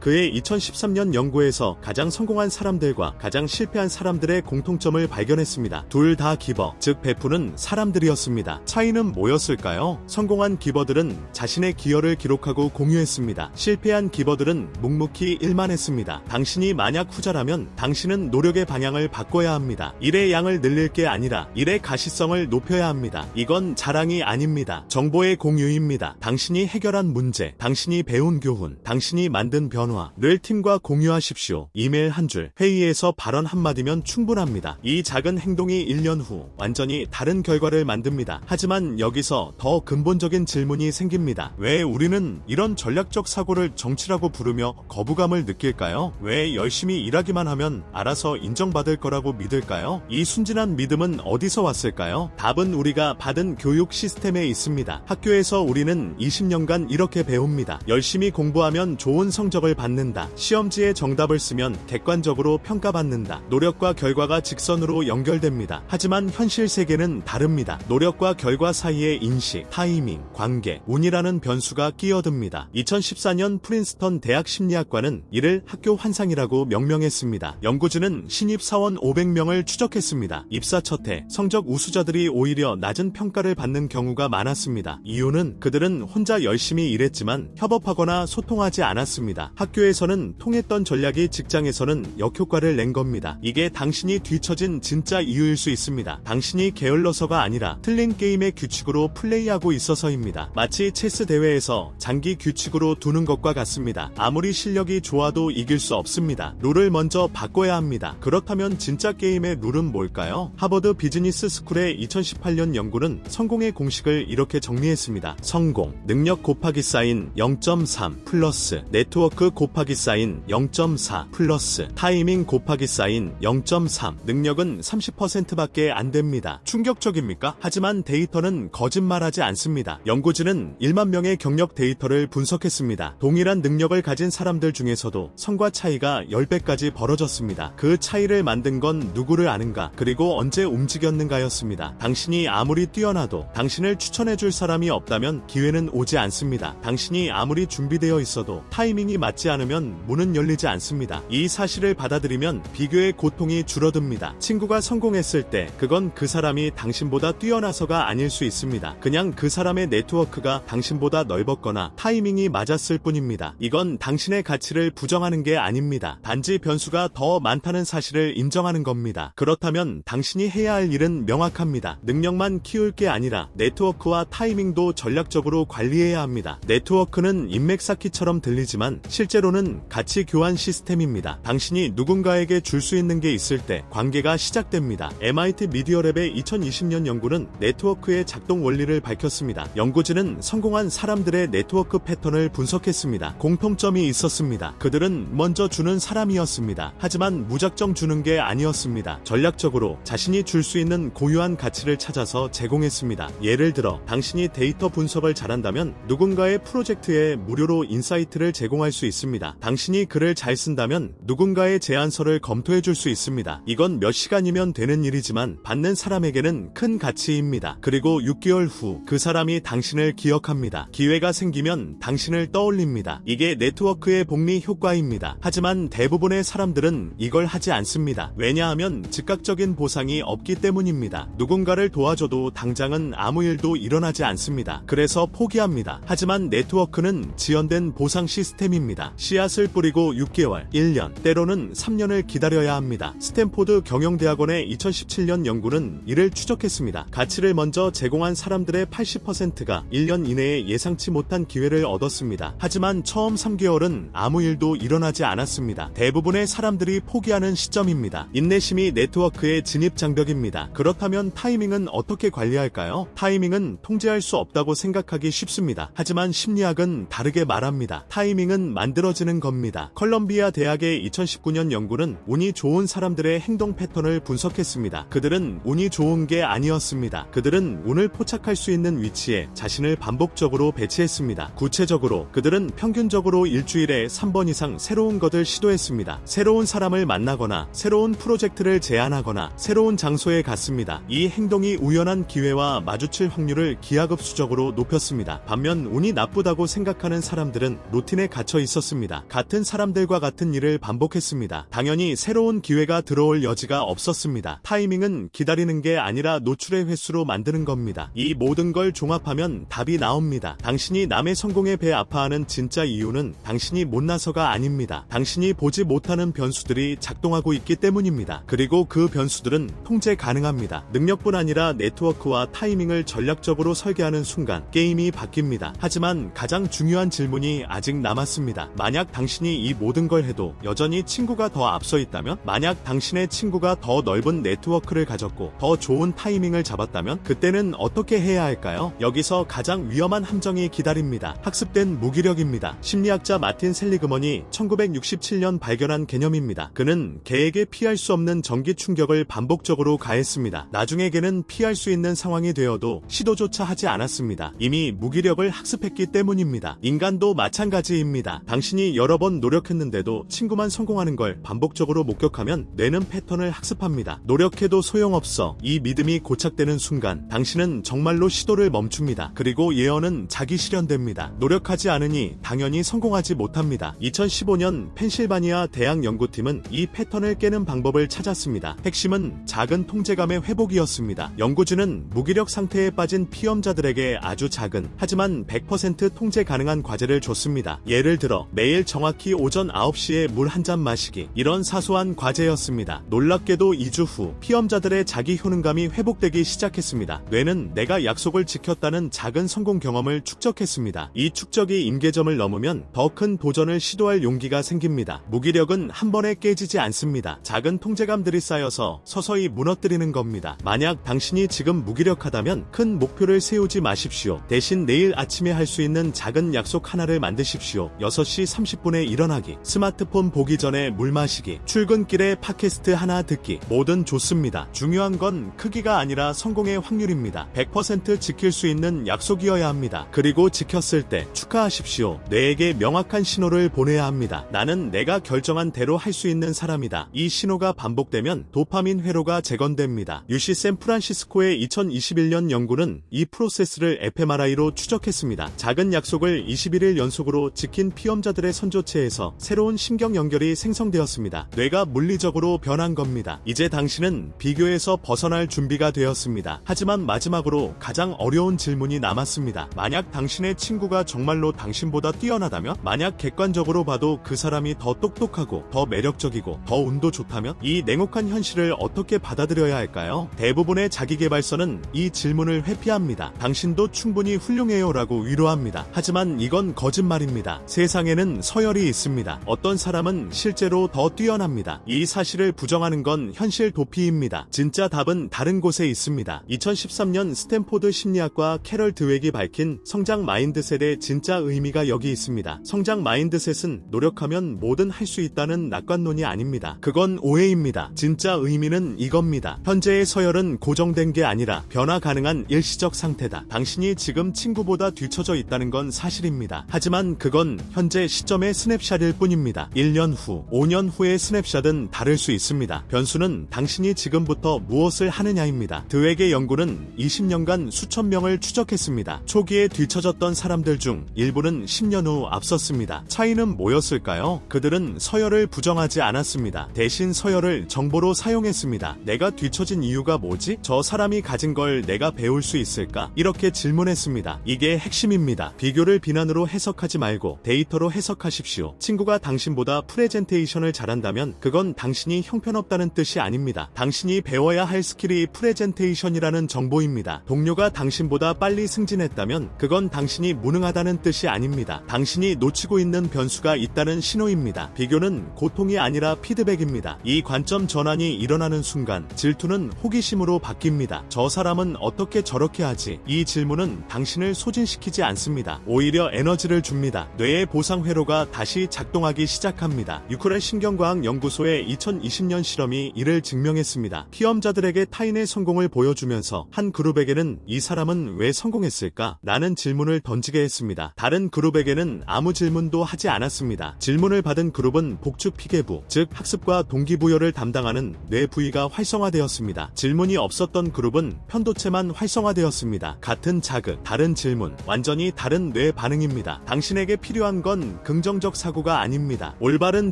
그의 2013년 연구에서 가장 성공한 사람들과 가장 실패한 사람들의 공통점을 발견했습니다. 둘 다 기버, 즉 베푸는 사람들이었습니다. 차이는 뭐였을까요? 성공한 기버들은 자신의 기여를 기록하고 공유했습니다. 실패한 기버들은 묵묵히 일만 했습니다. 당신이 만약 후자라면 당신은 노력의 방향을 바꿔야 합니다. 일의 양을 늘릴 게 아니라 일의 가시성을 높여야 합니다. 이건 자랑이 아닙니다. 정보의 공유입니다. 당신이 해결한 문제, 당신이 배운 교훈, 당신이 만든 변화를 팀과 공유하십시오. 이메일 한 줄, 회의에서 발언 한마디면 충분합니다. 이 작은 행동이 1년 후 완전히 다른 결과를 만듭니다. 하지만 여기서 더 근본적인 질문이 생깁니다. 왜 우리는 이런 전략적 사고를 정치라고 부르며 거부감을 느낄까요? 왜 열심히 일하기만 하면 알아서 인정받을 거라고 믿을까요? 이 순진한 믿음은 어디서 왔을까요? 답은 우리가 받은 교육 시스템에 있습니다. 학교에서 우리는 20년간 이렇게 배웁니다. 열심히 공부하면 좋은 성적을 받는다. 시험지에 정답을 쓰면 객관적으로 평가받는다. 노력과 결과가 직선으로 연결됩니다. 하지만 현실 세계는 다릅니다. 노력과 결과 사이에 인식, 타이밍, 관계, 운이라는 변수가 끼어듭니다. 2014년 프린스턴 대학 심리학과는 이를 학교 환상이라고 명명했습니다. 연구진은 신입사원 500명을 추적했습니다. 입사 첫 해 성적 우수자들이 오히려 낮은 평가를 받는 경우가 많았습니다. 이유는 그들은 혼자 열심히 일했지만 협업하거나 소통하지 않았습니다. 학교에서는 통했던 전략이 직장에서는 역효과를 낸 겁니다. 이게 당신이 뒤처진 진짜 이유일 수 있습니다. 당신이 게을러서가 아니라 틀린 게임의 규칙으로 플레이하고 있어서입니다. 마치 체스 대회에서 장기 규칙으로 두는 것과 같습니다. 아무리 실력이 좋아도 이길 수 없습니다. 룰을 먼저 바꿔야 합니다. 그렇다면 진짜 게임의 룰은 뭘까요? 하버드 비즈니스 스쿨의 2018년 연구는 성공의 공식을 이렇게 정리했습니다. 성공, 능력 곱하기 쌓인 0.3 플러스 네트워크 곱하기 쌓인 0.4 플러스 타이밍 곱하기 쌓인 0.3. 능력은 30%밖에 안 됩니다. 충격적입니까? 하지만 데이터는 거짓말하지 않습니다. 연구진은 1만 명의 경력 데이터를 분석했습니다. 동일한 능력을 가진 사람들 중에서도 성과 차이가 10배까지 벌어졌습니다. 그 차이를 만든 건 누구를 아는가, 그리고 언제 움직였는가였습니다. 당신이 아무리 뛰어나도 당신을 추천해줄 사람이 없다면 기회는 오지 않습니다. 당신이 아무리 준비되어 있어도 타이밍이 맞지 않으면 문은 열리지 않습니다. 이 사실을 받아들이면 비교의 고통이 줄어듭니다. 친구가 성공했을 때 그건 그 사람이 당신보다 뛰어나서가 아닐 수 있습니다. 그냥 그 사람의 네트워크가 당신보다 넓었거나 타이밍이 맞았을 뿐입니다. 이건 당신의 가치를 부정하는 게 아닙니다. 단지 변수가 더 많다는 사실을 인정하는 겁니다. 그렇다면 당신이 해야 할 일은 명확합니다. 능력만 키울 게 아니라 네트워크와 타이밍도 전략적으로 관리해야 합니다. 네트워크는 인맥 쌓기처럼 들리지만 실제로는 가치 교환 시스템입니다. 당신이 누군가에게 줄 수 있는 게 있을 때 관계가 시작됩니다. MIT 미디어랩의 2020년 연구는 네트워크의 작동 원리를 밝혔습니다. 연구진은 성공한 사람들의 네트워크 패턴을 분석했습니다. 공통점이 있었습니다. 그들은 먼저 주는 사람이었습니다. 하지만 무작정 주는 게 아니었습니다. 전략적으로 자신이 줄 수 있는 고유한 가치를 찾아서 제공했습니다. 예를 들어 당신이 데이터 분석을 잘한다면 누군가의 프로젝트에 무료로 인사이트를 제공할 수 있습니다. 당신이 글을 잘 쓴다면 누군가의 제안서를 검토해 줄 수 있습니다. 이건 몇 시간이면 되는 일이지만 받는 사람에게는 큰 가치입니다. 그리고 6개월 후 그 사람이 당신을 기억합니다. 기회가 생기면 당신을 떠올립니다. 이게 네트워크의 복리 효과입니다. 하지만 대부분의 사람들은 이걸 하지 않습니다. 왜냐하면 즉각적인 보상이 없기 때문입니다. 누군가를 도와줘도 당장은 아무 일도 일어나지 않습니다. 그래서 포기합니다. 하지만 네트워크는 지연된 보상 시스템입니다. 씨앗을 뿌리고 6개월, 1년, 때로는 3년을 기다려야 합니다. 스탠포드 경영대학원의 2017년 연구는 이를 추적했습니다. 가치를 먼저 제공한 사람들의 80%가 1년 이내에 예상치 못한 기회를 얻었습니다. 하지만 처음 3개월은 아무 일도 일어나지 않았습니다. 대부분의 사람들이 포기하는 시점입니다. 인내심이 네트워크의 진입장벽입니다. 그렇다면 타이밍은 어떻게 관리할까요? 타이밍은 통제할 수 없다고 생각하기 쉽습니다. 하지만 심리학은 다르게 말합니다. 타이밍은 만들어지는 겁니다. 컬럼비아 대학의 2019년 연구는 운이 좋은 사람들의 행동 패턴을 분석했습니다. 그들은 운이 좋은 게 아니었습니다. 그들은 운을 포착할 수 있는 위치에 자신을 반복적으로 배치했습니다. 구체적으로 그들은 평균적으로 일주일에 3번 이상 새로운 것을 시도했습니다. 새로운 사람을 만나거나 새로운 프로젝트를 제안하거나 새로운 장소에 갔습니다. 이 행동이 우연한 기회와 마주칠 확률을 기하급수적으로 높였습니다. 높였습니다. 반면 운이 나쁘다고 생각하는 사람들은 루틴에 갇혀 있었습니다. 같은 사람들과 같은 일을 반복했습니다. 당연히 새로운 기회가 들어올 여지가 없었습니다. 타이밍은 기다리는 게 아니라 노출의 횟수로 만드는 겁니다. 이 모든 걸 종합하면 답이 나옵니다. 당신이 남의 성공에 배 아파하는 진짜 이유는 당신이 못나서가 아닙니다. 당신이 보지 못하는 변수들이 작동하고 있기 때문입니다. 그리고 그 변수들은 통제 가능합니다. 능력뿐 아니라 네트워크와 타이밍을 전략적으로 설계하는 순간 게임이 바뀝니다. 하지만 가장 중요한 질문이 아직 남았습니다. 만약 당신이 이 모든 걸 해도 여전히 친구가 더 앞서 있다면? 만약 당신의 친구가 더 넓은 네트워크를 가졌고 더 좋은 타이밍을 잡았다면? 그때는 어떻게 해야 할까요? 여기서 가장 위험한 함정이 기다립니다. 학습된 무기력입니다. 심리학자 마틴 셀리그먼이 1967년 발견한 개념입니다. 그는 개에게 피할 수 없는 전기 충격을 반복적으로 가했습니다. 나중에 개는 피할 수 있는 상황이 되어도 시도조차 하지 않았습니다. 이미 무기력을 학습했기 때문입니다. 인간도 마찬가지입니다. 당신이 여러 번 노력했는데도 친구만 성공하는 걸 반복적으로 목격하면 뇌는 패턴을 학습합니다. 노력해도 소용없어. 이 믿음이 고착되는 순간 당신은 정말로 시도를 멈춥니다. 그리고 예언은 자기 실현됩니다. 노력하지 않으니 당연히 성공하지 못합니다. 2015년 펜실바니아 대학 연구팀은 이 패턴을 깨는 방법을 찾았습니다. 핵심은 작은 통제감의 회복이었습니다. 연구진은 무기력 상태에 빠진 피험자들에게 아주 작은 하지만 100% 통제 가능한 과제를 줬습니다. 예를 들어 매일 정확히 오전 9시에 물 한 잔 마시기. 이런 사소한 과제였습니다. 놀랍게도 2주 후 피험자들의 자기 효능감이 회복되기 시작했습니다. 뇌는 내가 약속을 지켰다는 작은 성공 경험을 축적했습니다. 이 축적이 임계점을 넘으면 더 큰 도전을 시도할 용기가 생깁니다. 무기력은 한 번에 깨지지 않습니다. 작은 통제감들이 쌓여서 서서히 무너뜨리는 겁니다. 만약 당신이 지금 무기력하다면 큰 목표를 세우지 마십시오. 대신 내일 아침에 할 수 있는 작은 약속 하나를 만드십시오. 6시 30분에 일어나기, 스마트폰 보기 전에 물 마시기, 출근길에 팟캐스트 하나 듣기, 뭐든 좋습니다. 중요한 건 크기가 아니라 성공의 확률입니다. 100% 지킬 수 있는 약속이어야 합니다. 그리고 지켰을 때 축하하십시오. 뇌에게 명확한 신호를 보내야 합니다. 나는 내가 결정한 대로 할 수 있는 사람이다. 이 신호가 반복되면 도파민 회로가 재건됩니다. UC 샌프란시스코의 2021년 연구는 이 프로세스를 fMRI로 추적했습니다. 작은 약속을 21일 연속으로 지킨 피험자들의 선조체에서 새로운 신경 연결이 생성되었습니다. 뇌가 물리적으로 변한 겁니다. 이제 당신은 비교에서 벗어날 준비가 되었습니다. 하지만 마지막으로 가장 어려운 질문이 남았습니다. 만약 당신의 친구가 정말로 당신보다 뛰어나다면? 만약 객관적으로 봐도 그 사람이 더 똑똑하고 더 매력적이고 더 운도 좋다면? 이 냉혹한 현실을 어떻게 받아들여야 할까요? 대부분의 자기계발서는 이 질문을 회피합니다. 당신도 충분히 훌륭해요 라고 위로합니다. 하지만 이건 거짓말입니다. 세상에는 서열이 있습니다. 어떤 사람은 실제로 더 뛰어납니다. 이 사실을 부정하는 건 현실 도피입니다. 진짜 답은 다른 곳에 있습니다. 2013년 스탠포드 심리학과 캐럴 드웩이 밝힌 성장 마인드셋의 진짜 의미가 여기 있습니다. 성장 마인드셋은 노력하면 뭐든 할 수 있다는 낙관론이 아닙니다. 그건 오해입니다. 진짜 의미는 이겁니다. 현재의 서열은 고정된 게 아니라 변화 가능한 일시적 상태다. 당신이 지금 친구보다 뒤처져 있다는 건 사실입니다. 하지만 그건 현재 시점의 스냅샷일 뿐입니다. 1년 후, 5년 후의 스냅샷은 다를 수 있습니다. 변수는 당신이 지금부터 무엇을 하느냐입니다. 드웩의 연구는 20년간 수천 명을 추적했습니다. 초기에 뒤처졌던 사람들 중 일부는 10년 후 앞섰습니다. 차이는 뭐였을까요? 그들은 서열을 부정하지 않았습니다. 대신 서열을 정보로 사용했습니다. 내가 뒤처진 이유가 뭐지? 저 사람이 가진 걸 내가 배울 수 있을까? 이렇게 질문했습니다. 이게 핵심입니다. 비교를 비난으로 해석하지 말고 데이터로 해석하십시오. 친구가 당신보다 프레젠테이션을 잘한다면 그건 당신이 형편없다는 뜻이 아닙니다. 당신이 배워야 할 스킬이 프레젠테이션이라는 정보입니다. 동료가 당신보다 빨리 승진했다면 그건 당신이 무능하다는 뜻이 아닙니다. 당신이 놓치고 있는 변수가 있다는 신호입니다. 비교는 고통이 아니라 피드백입니다. 이 관점 전환이 일어나는 순간 질투는 호기심으로 바뀝니다. 저 사람은 어떻게 저렇게 하지? 이 질문은 당신을 소진시키지 않습니다. 오히려 에너지를 줍니다. 뇌의 보상 회로가 다시 작동하기 시작합니다. 유크렐 신경과학 연구소의 2020년 실험이 이를 증명했습니다. 피험자들에게 타인의 성공을 보여주면서 한 그룹에게는 이 사람은 왜 성공했을까? 라는 질문을 던지게 했습니다. 다른 그룹에게는 아무 질문도 하지 않았습니다. 질문을 받은 그룹은 복축 피계부, 즉 학습과 동기부여를 담당하는 뇌 부위가 활성화되었습니다. 질문이 없었던 그룹은 편도체만 활성화되었습니다. 같은 자극, 다른 질문, 완전히 다른 뇌 반응입니다. 당신에게 필요한 건 긍정적 사고가 아닙니다. 올바른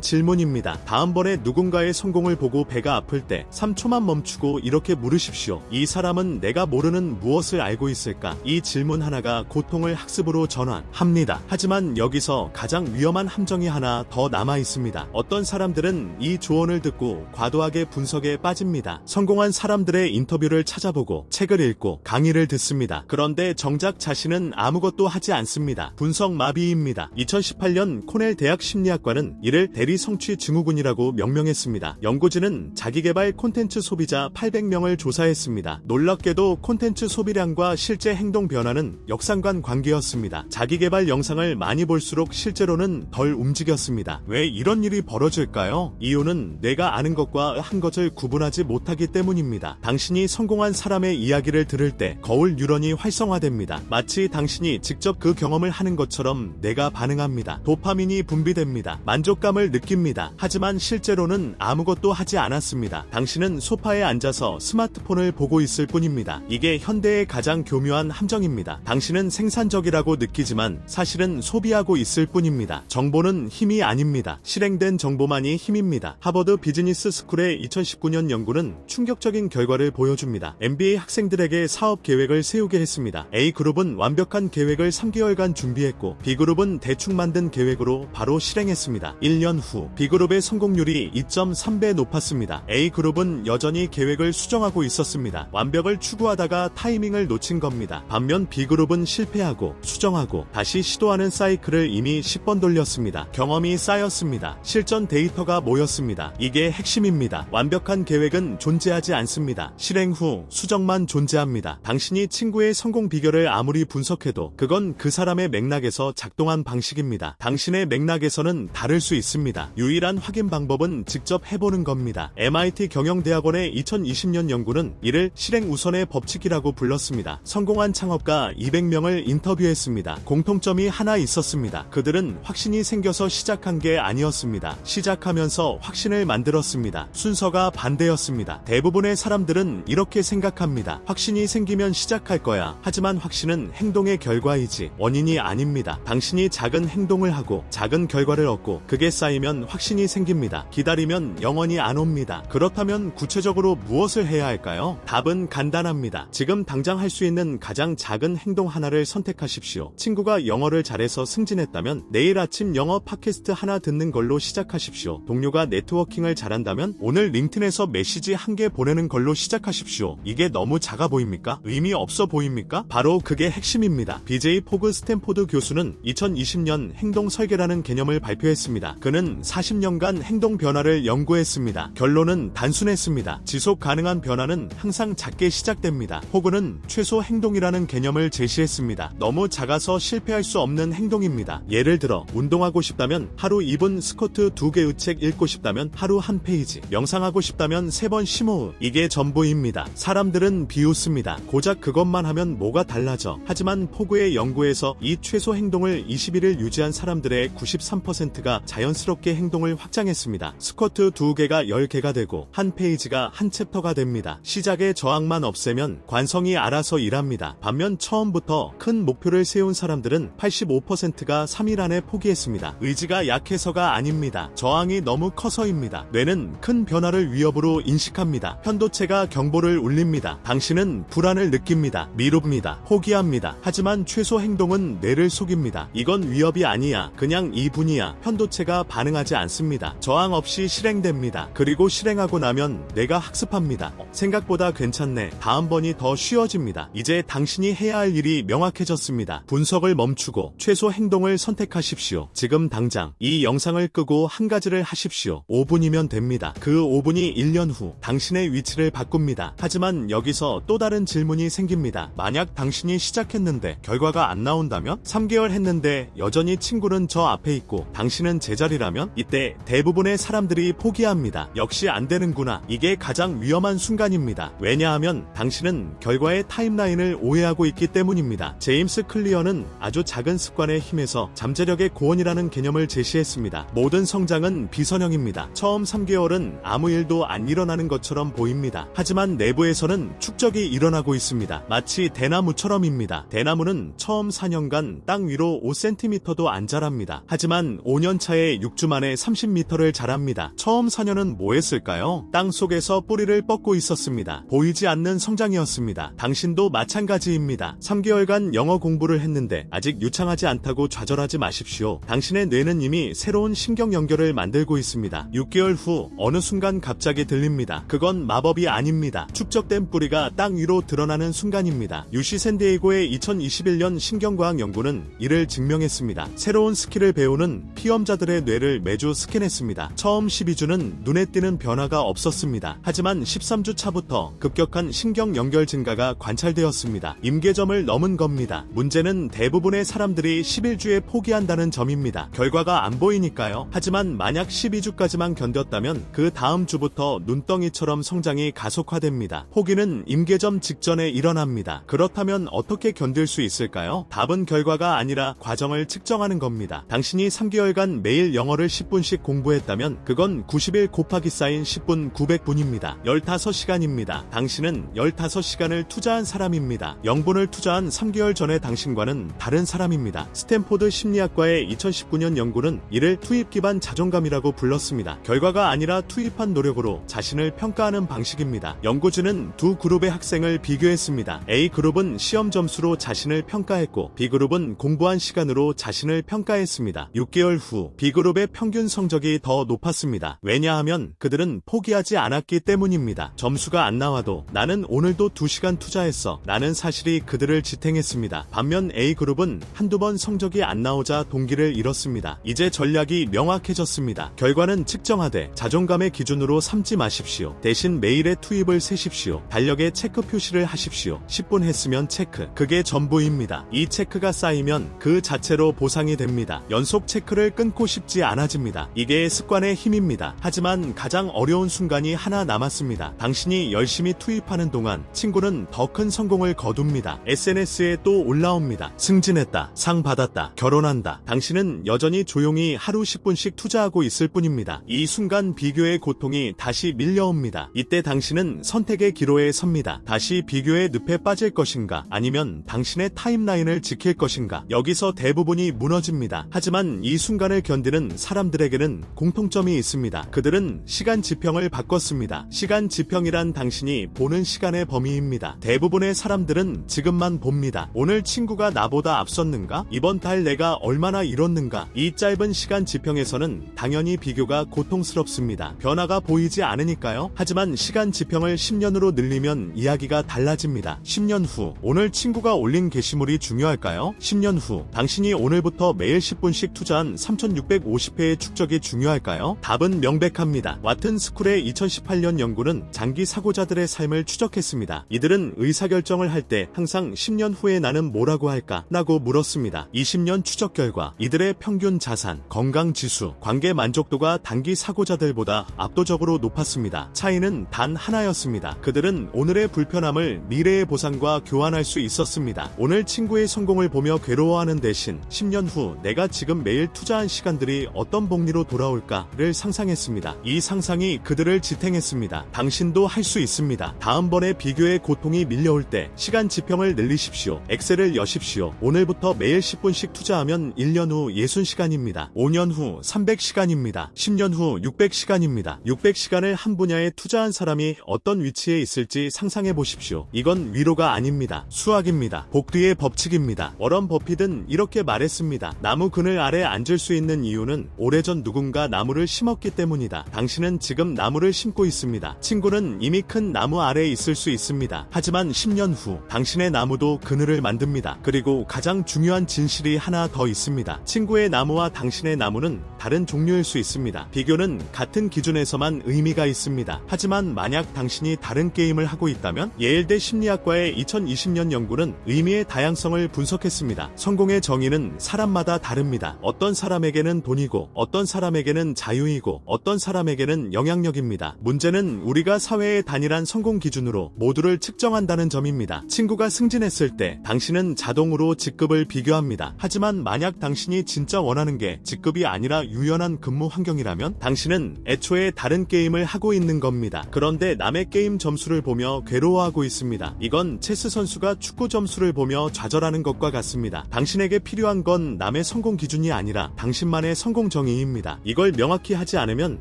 질문입니다. 다음번에 누군가의 성공을 보고 배가 아플 때 3초만 멈추고 이렇게 물으십시오. 이 사람은 내가 모르는 무엇을 알고 있을까? 이 질문 하나가 고통을 학습으로 전환합니다. 하지만 여기서 가장 위험한 함정이 하나 더 남아 있습니다. 어떤 사람들은 이 조언을 듣고 과도하게 분석에 빠집니다. 성공한 사람들의 인터뷰를 찾아보고 책을 읽고 강의를 듣습니다. 그런데 정작 자신은 아무것도 하지 않습니다. 분석 마비입니다. 2018년 코넬 대학 심리학과는 이를 대리 성취 증후군이라고 명명했습니다. 연구진은 자기개발 콘텐츠 소비자 800명을 조사했습니다. 놀랍게도 콘텐츠 소비량과 실제 행동 변화는 역상관 관계였습니다. 자기개발 영상을 많이 볼수록 실제로는 덜 움직였습니다. 왜 이런 일이 벌어질까요? 이유는 내가 아는 것과 한 것을 구분하지 못하기 때문입니다. 당신이 성공한 사람의 이야기를 들을 때 거울 뉴런이 활성화됩니다. 마치 당신이 직접 그 경험을 하는 것처럼 뇌가 반응합니다. 도파민이 분비됩니다. 만족감을 느낍니다. 하지만 실제로는 아무것도 하지 않았습니다. 당신은 소파에 앉아서 스마트폰을 보고 있을 뿐입니다. 이게 현대의 가장 교묘한 함정입니다. 당신은 생산적이라고 느끼지만 사실은 소비하고 있을 뿐입니다. 정보는 힘이 아닙니다. 실행된 정보만이 힘입니다. 하버드 비즈니스 스쿨의 2019년 연구는 충격적인 결과를 보여줍니다. MBA 학생들에게 사업 계획을 세우게 했습니다. A그룹은 완벽한 계획을 3개월간 준비했고 B그룹은 대충 만든 계획으로 바로 실행했습니다. 1년 후 B그룹의 성공률이 2.3배 높았습니다. A그룹은 여전히 계획을 수정하고 있었습니다. 완벽을 추구하다가 타이밍을 놓친 겁니다. 반면 B그룹은 실패하고 수정하고 다시 시도하는 사이클을 이미 10번 돌렸습니다. 경험이 쌓였습니다. 실전 데이터가 모였습니다. 이게 핵심입니다. 완벽한 계획은 존재하지 않습니다. 실행 후 수정만 존재합니다. 당신이 친구의 성공 비결을 아무리 분석해도 그건 그 사람의 맥락에서 작동한 방식입니다. 당신의 맥락에서는 다를 수 있습니다. 유일한 확인 방법은 직접 해보는 겁니다. MIT 경영대학원의 2020년 연구는 이를 실행 우선의 법칙이라고 불렀습니다. 성공한 창업가 200명을 인터뷰했습니다. 공통점이 하나 있었습니다. 그들은 확신이 생겨서 시작한 게 아니었습니다. 시작하면서 확신을 만들었습니다. 순서가 반대였습니다. 대부분의 사람들은 이렇게 생각합니다. 확신이 생기면 시작할 거야. 하지만 확신은 행동의 결과이지 원인이 아닙니다. 당신이 작은 행동을 하고 작은 결과를 얻고 그게 쌓이면 확신이 생깁니다. 기다리면 영원히 안 옵니다. 그렇다면 구체적으로 무엇을 해야 할까요? 답은 간단합니다. 지금 당장 할 수 있는 가장 작은 행동 하나를 선택하십시오. 친구가 영어를 잘해서 승진했다면 내일 아침 영어 팟캐스트 하나 듣는 걸로 시작하십시오. 동료가 네트워킹을 잘한다면 오늘 링크드인에서 메시지 한 개 보내는 걸로 시작하십시오. 이게 너무 작아 보입니까? 의미 없어 보입니까? 바로 그게 핵심입니다. BJ 포그 스탠포드 교수는 2020년 행동 설계라는 개념을 발표했습니다. 그는 40년간 행동 변화를 연구했습니다. 결론은 단순했습니다. 지속 가능한 변화는 항상 작게 시작됩니다. 포그는 최소 행동이라는 개념을 제시했습니다. 너무 작아서 실패할 수 없는 행동입니다. 예를 들어 운동하고 싶다면 하루 2분 스쿼트 2개의 책 읽고 싶다면 하루 한 페이지, 명상하고 싶다면 3번 심호흡. 이게 전부입니다. 사람들은 비웃습니다. 고작 그것만 하면 뭐가 달라져. 하지만 포그의 연구에서 이 최소 행동을 20일을 유지한 사람들의 93%가 자연스럽게 행동을 확장했습니다. 스쿼트 2개가 10개가 되고 한 페이지가 한 챕터가 됩니다. 시작의 저항만 없애면 관성이 알아서 일합니다. 반면 처음부터 큰 목표를 세운 사람들은 85%가 3일 안에 포기했습니다. 의지가 약해서가 아닙니다. 저항이 너무 커서입니다. 뇌는 큰 변화를 위협으로 인식합니다. 편도체가 경보를 울립니다. 당신은 불안을 느낍니다. 미룹니다. 포기합니다. 하지만 최소 행동은 뇌를 속입니다. 이건 위협이 아니야. 그냥 2분이야. 편도체가 반응하지 않습니다. 저항 없이 실행됩니다. 그리고 실행하고 나면 뇌가 학습합니다. 생각보다 괜찮네. 다음번이 더 쉬워집니다. 이제 당신이 해야 할 일이 명확해졌습니다. 분석을 멈추고 최소 행동을 선택하십시오. 지금 당장 이 영상을 끄고 한 가지를 하십시오. 5분이면 됩니다. 그 5분이 1년 후 당신의 위치를 바꿉니다. 하지만 여기서 또 다른 질문이 생깁니다. 만약 당신이 시작했는데 결과가 안 나온다면? 3개월 했는데 여전히 친구는 저 앞에 있고 당신은 제자리라면? 이때 대부분의 사람들이 포기합니다. 역시 안 되는구나. 이게 가장 위험한 순간입니다. 왜냐하면 당신은 결과의 타임라인을 오해하고 있기 때문입니다. 제임스 클리어는 아주 작은 습관의 힘에서 잠재력의 고원이라는 개념을 제시했습니다. 모든 성장은 비선형입니다. 처음 3개월은 아무 일도 안 일어나는 것처럼 보입니다. 하지만 내부에서는 축적이 일어나고 있습니다. 마치 대나무처럼 점입니다. 대나무는 처음 4년간 땅 위로 5cm도 안 자랍니다. 하지만 5년 차에 6주 만에 30m를 자랍니다. 처음 4년은 뭐 했을까요? 땅 속에서 뿌리를 뻗고 있었습니다. 보이지 않는 성장이었습니다. 당신도 마찬가지입니다. 3개월간 영어 공부를 했는데 아직 유창하지 않다고 좌절하지 마십시오. 당신의 뇌는 이미 새로운 신경 연결을 만들고 있습니다. 6개월 후 어느 순간 갑자기 들립니다. 그건 마법이 아닙니다. 축적된 뿌리가 땅 위로 드러나는 순간입니다. UC 샌디에이고의 2021년 신경과학 연구는 이를 증명했습니다. 새로운 스킬을 배우는 피험자들의 뇌를 매주 스캔했습니다. 처음 12주는 눈에 띄는 변화가 없었습니다. 하지만 13주 차부터 급격한 신경 연결 증가가 관찰되었습니다. 임계점을 넘은 겁니다. 문제는 대부분의 사람들이 11주에 포기한다는 점입니다. 결과가 안 보이니까요. 하지만 만약 12주까지만 견뎠다면 그 다음 주부터 눈덩이처럼 성장이 가속화됩니다. 포기는 임계점 직전에 일어납니다. 그렇다면 어떻게 견딜 수 있을까요? 답은 결과가 아니라 과정을 측정하는 겁니다. 당신이 3개월간 매일 영어를 10분씩 공부했다면 그건 90일 곱하기 쌓인 10분 900분입니다. 15시간입니다. 당신은 15시간을 투자한 사람입니다. 0분을 투자한 3개월 전의 당신과는 다른 사람입니다. 스탠포드 심리학과의 2019년 연구는 이를 투입 기반 자존감이라고 불렀습니다. 결과가 아니라 투입한 노력으로 자신을 평가하는 방식입니다. 연구진은 두 그룹의 학생을 비교했습니다. A그룹은 시험 점수로 자신을 평가했고 B그룹은 공부한 시간으로 자신을 평가했습니다. 6개월 후 B그룹의 평균 성적이 더 높았습니다. 왜냐하면 그들은 포기하지 않았기 때문입니다. 점수가 안 나와도 나는 오늘도 2시간 투자했어 라는 사실이 그들을 지탱했습니다. 반면 A그룹은 한두 번 성적이 안 나오자 동기를 잃었습니다. 이제 전략이 명확해졌습니다. 결과는 측정하되 자존감의 기준으로 삼지 마십시오. 대신 매일의 투입을 세십시오. 달력에 체크 표시를 하십시오. 10분 했으면 체크. 그게 전부입니다. 이 체크가 쌓이면 그 자체로 보상이 됩니다. 연속 체크를 끊고 싶지 않아집니다. 이게 습관의 힘입니다. 하지만 가장 어려운 순간이 하나 남았습니다. 당신이 열심히 투입하는 동안 친구는 더 큰 성공을 거둡니다. SNS에 또 올라옵니다. 승진했다. 상 받았다. 결혼한다. 당신은 여전히 조용히 하루 10분씩 투자하고 있을 뿐입니다. 이 순간 비교의 고통이 다시 밀려옵니다. 이때 당신은 선택의 기로에 섭니다. 다시 비교의 늪에 빠질 것인가 아니면 당신의 타임라인을 지킬 것인가. 여기서 대부분이 무너집니다. 하지만 이 순간을 견디는 사람들에게는 공통점이 있습니다. 그들은 시간 지평을 바꿨습니다. 시간 지평이란 당신이 보는 시간의 범위입니다. 대부분의 사람들은 지금만 봅니다. 오늘 친구가 나보다 앞섰는가? 이번 달 내가 얼마나 이뤘는가? 이 짧은 시간 지평에서는 당연히 비교가 고통스럽습니다. 변화가 보이지 않으니까요. 하지만 시간 지평을 10년으로 늘리면 이야기가 달라집니다. 10년 후 오늘 친구가 올린 게시물이 중요할까요? 10년 후 당신이 오늘부터 매일 10분씩 투자한 3650회의 축적이 중요할까요? 답은 명백합니다. 와튼 스쿨의 2018년 연구는 장기 사고자들의 삶을 추적했습니다. 이들은 의사결정을 할 때 항상 10년 후에 나는 뭐라고 할까? 라고 물었습니다. 20년 추적 결과 이들의 평균 자산, 건강 지수, 관계 만족도가 단기 사고자들보다 압도적으로 높았습니다. 차이는 단 하나였습니다. 그들은 오늘의 불편함을 미래의 보상과 교환할 수 있었습니다. 오늘 친구의 성공을 보며 괴로워하는 대신 10년 후 내가 지금 매일 투자한 시간들이 어떤 복리로 돌아올까를 상상했습니다. 이 상상이 그들을 지탱했습니다. 당신도 할 수 있습니다. 다음번에 비교의 고통이 밀려올 때 시간 지평을 늘리십시오. 엑셀을 여십시오. 오늘부터 매일 10분씩 투자하면 1년 후 60시간입니다. 5년 후 300시간입니다. 10년 후 600시간입니다. 600시간을 한 분야에 투자한 사람이 어떤 위치에 있을지 상상해 보십시오. 이건 위로가 아닙니다. 수학입니다. 복뒤의 법칙입니다. 워런 버핏은 이렇게 말했습니다. 나무 그늘 아래 앉을 수 있는 이유는 오래전 누군가 나무를 심었기 때문이다. 당신은 지금 나무를 심고 있습니다. 친구는 이미 큰 나무 아래에 있을 수 있습니다. 하지만 10년 후 당신의 나무도 그늘을 만듭니다. 그리고 가장 중요한 진실이 하나 더 있습니다. 친구의 나무와 당신의 나무는 다른 종류일 수 있습니다. 비교는 같은 기준에서만 의미가 있습니다. 하지만 만약 당신이 다른 게임을 하고 있다면 예일대 심리학과의 2020년 연구는 의미의 다양성을 분석했습니다. 성공의 정의는 사람마다 다릅니다. 어떤 사람에게는 돈이고 어떤 사람에게는 자유이고 어떤 사람에게는 영향력입니다. 문제는 우리가 사회의 단일한 성공 기준으로 모두를 측정한다는 점입니다. 친구가 승진했을 때 당신은 자동으로 직급을 비교합니다. 하지만 만약 당신이 진짜 원하는 게 직급이 아니라 유연한 근무 환경이라면 당신은 애초에 다른 게임을 하고 있는 겁니다. 그런데 남의 게임 점수를 보며 괴로워하고 있습니다. 이건 체스 선수가 축구 점수를 보며 좌절하는 것과 같습니다. 당신에게 필요한 건 남의 성공 기준이 아니라 당신만의 성공 정의입니다. 이걸 명확히 하지 않으면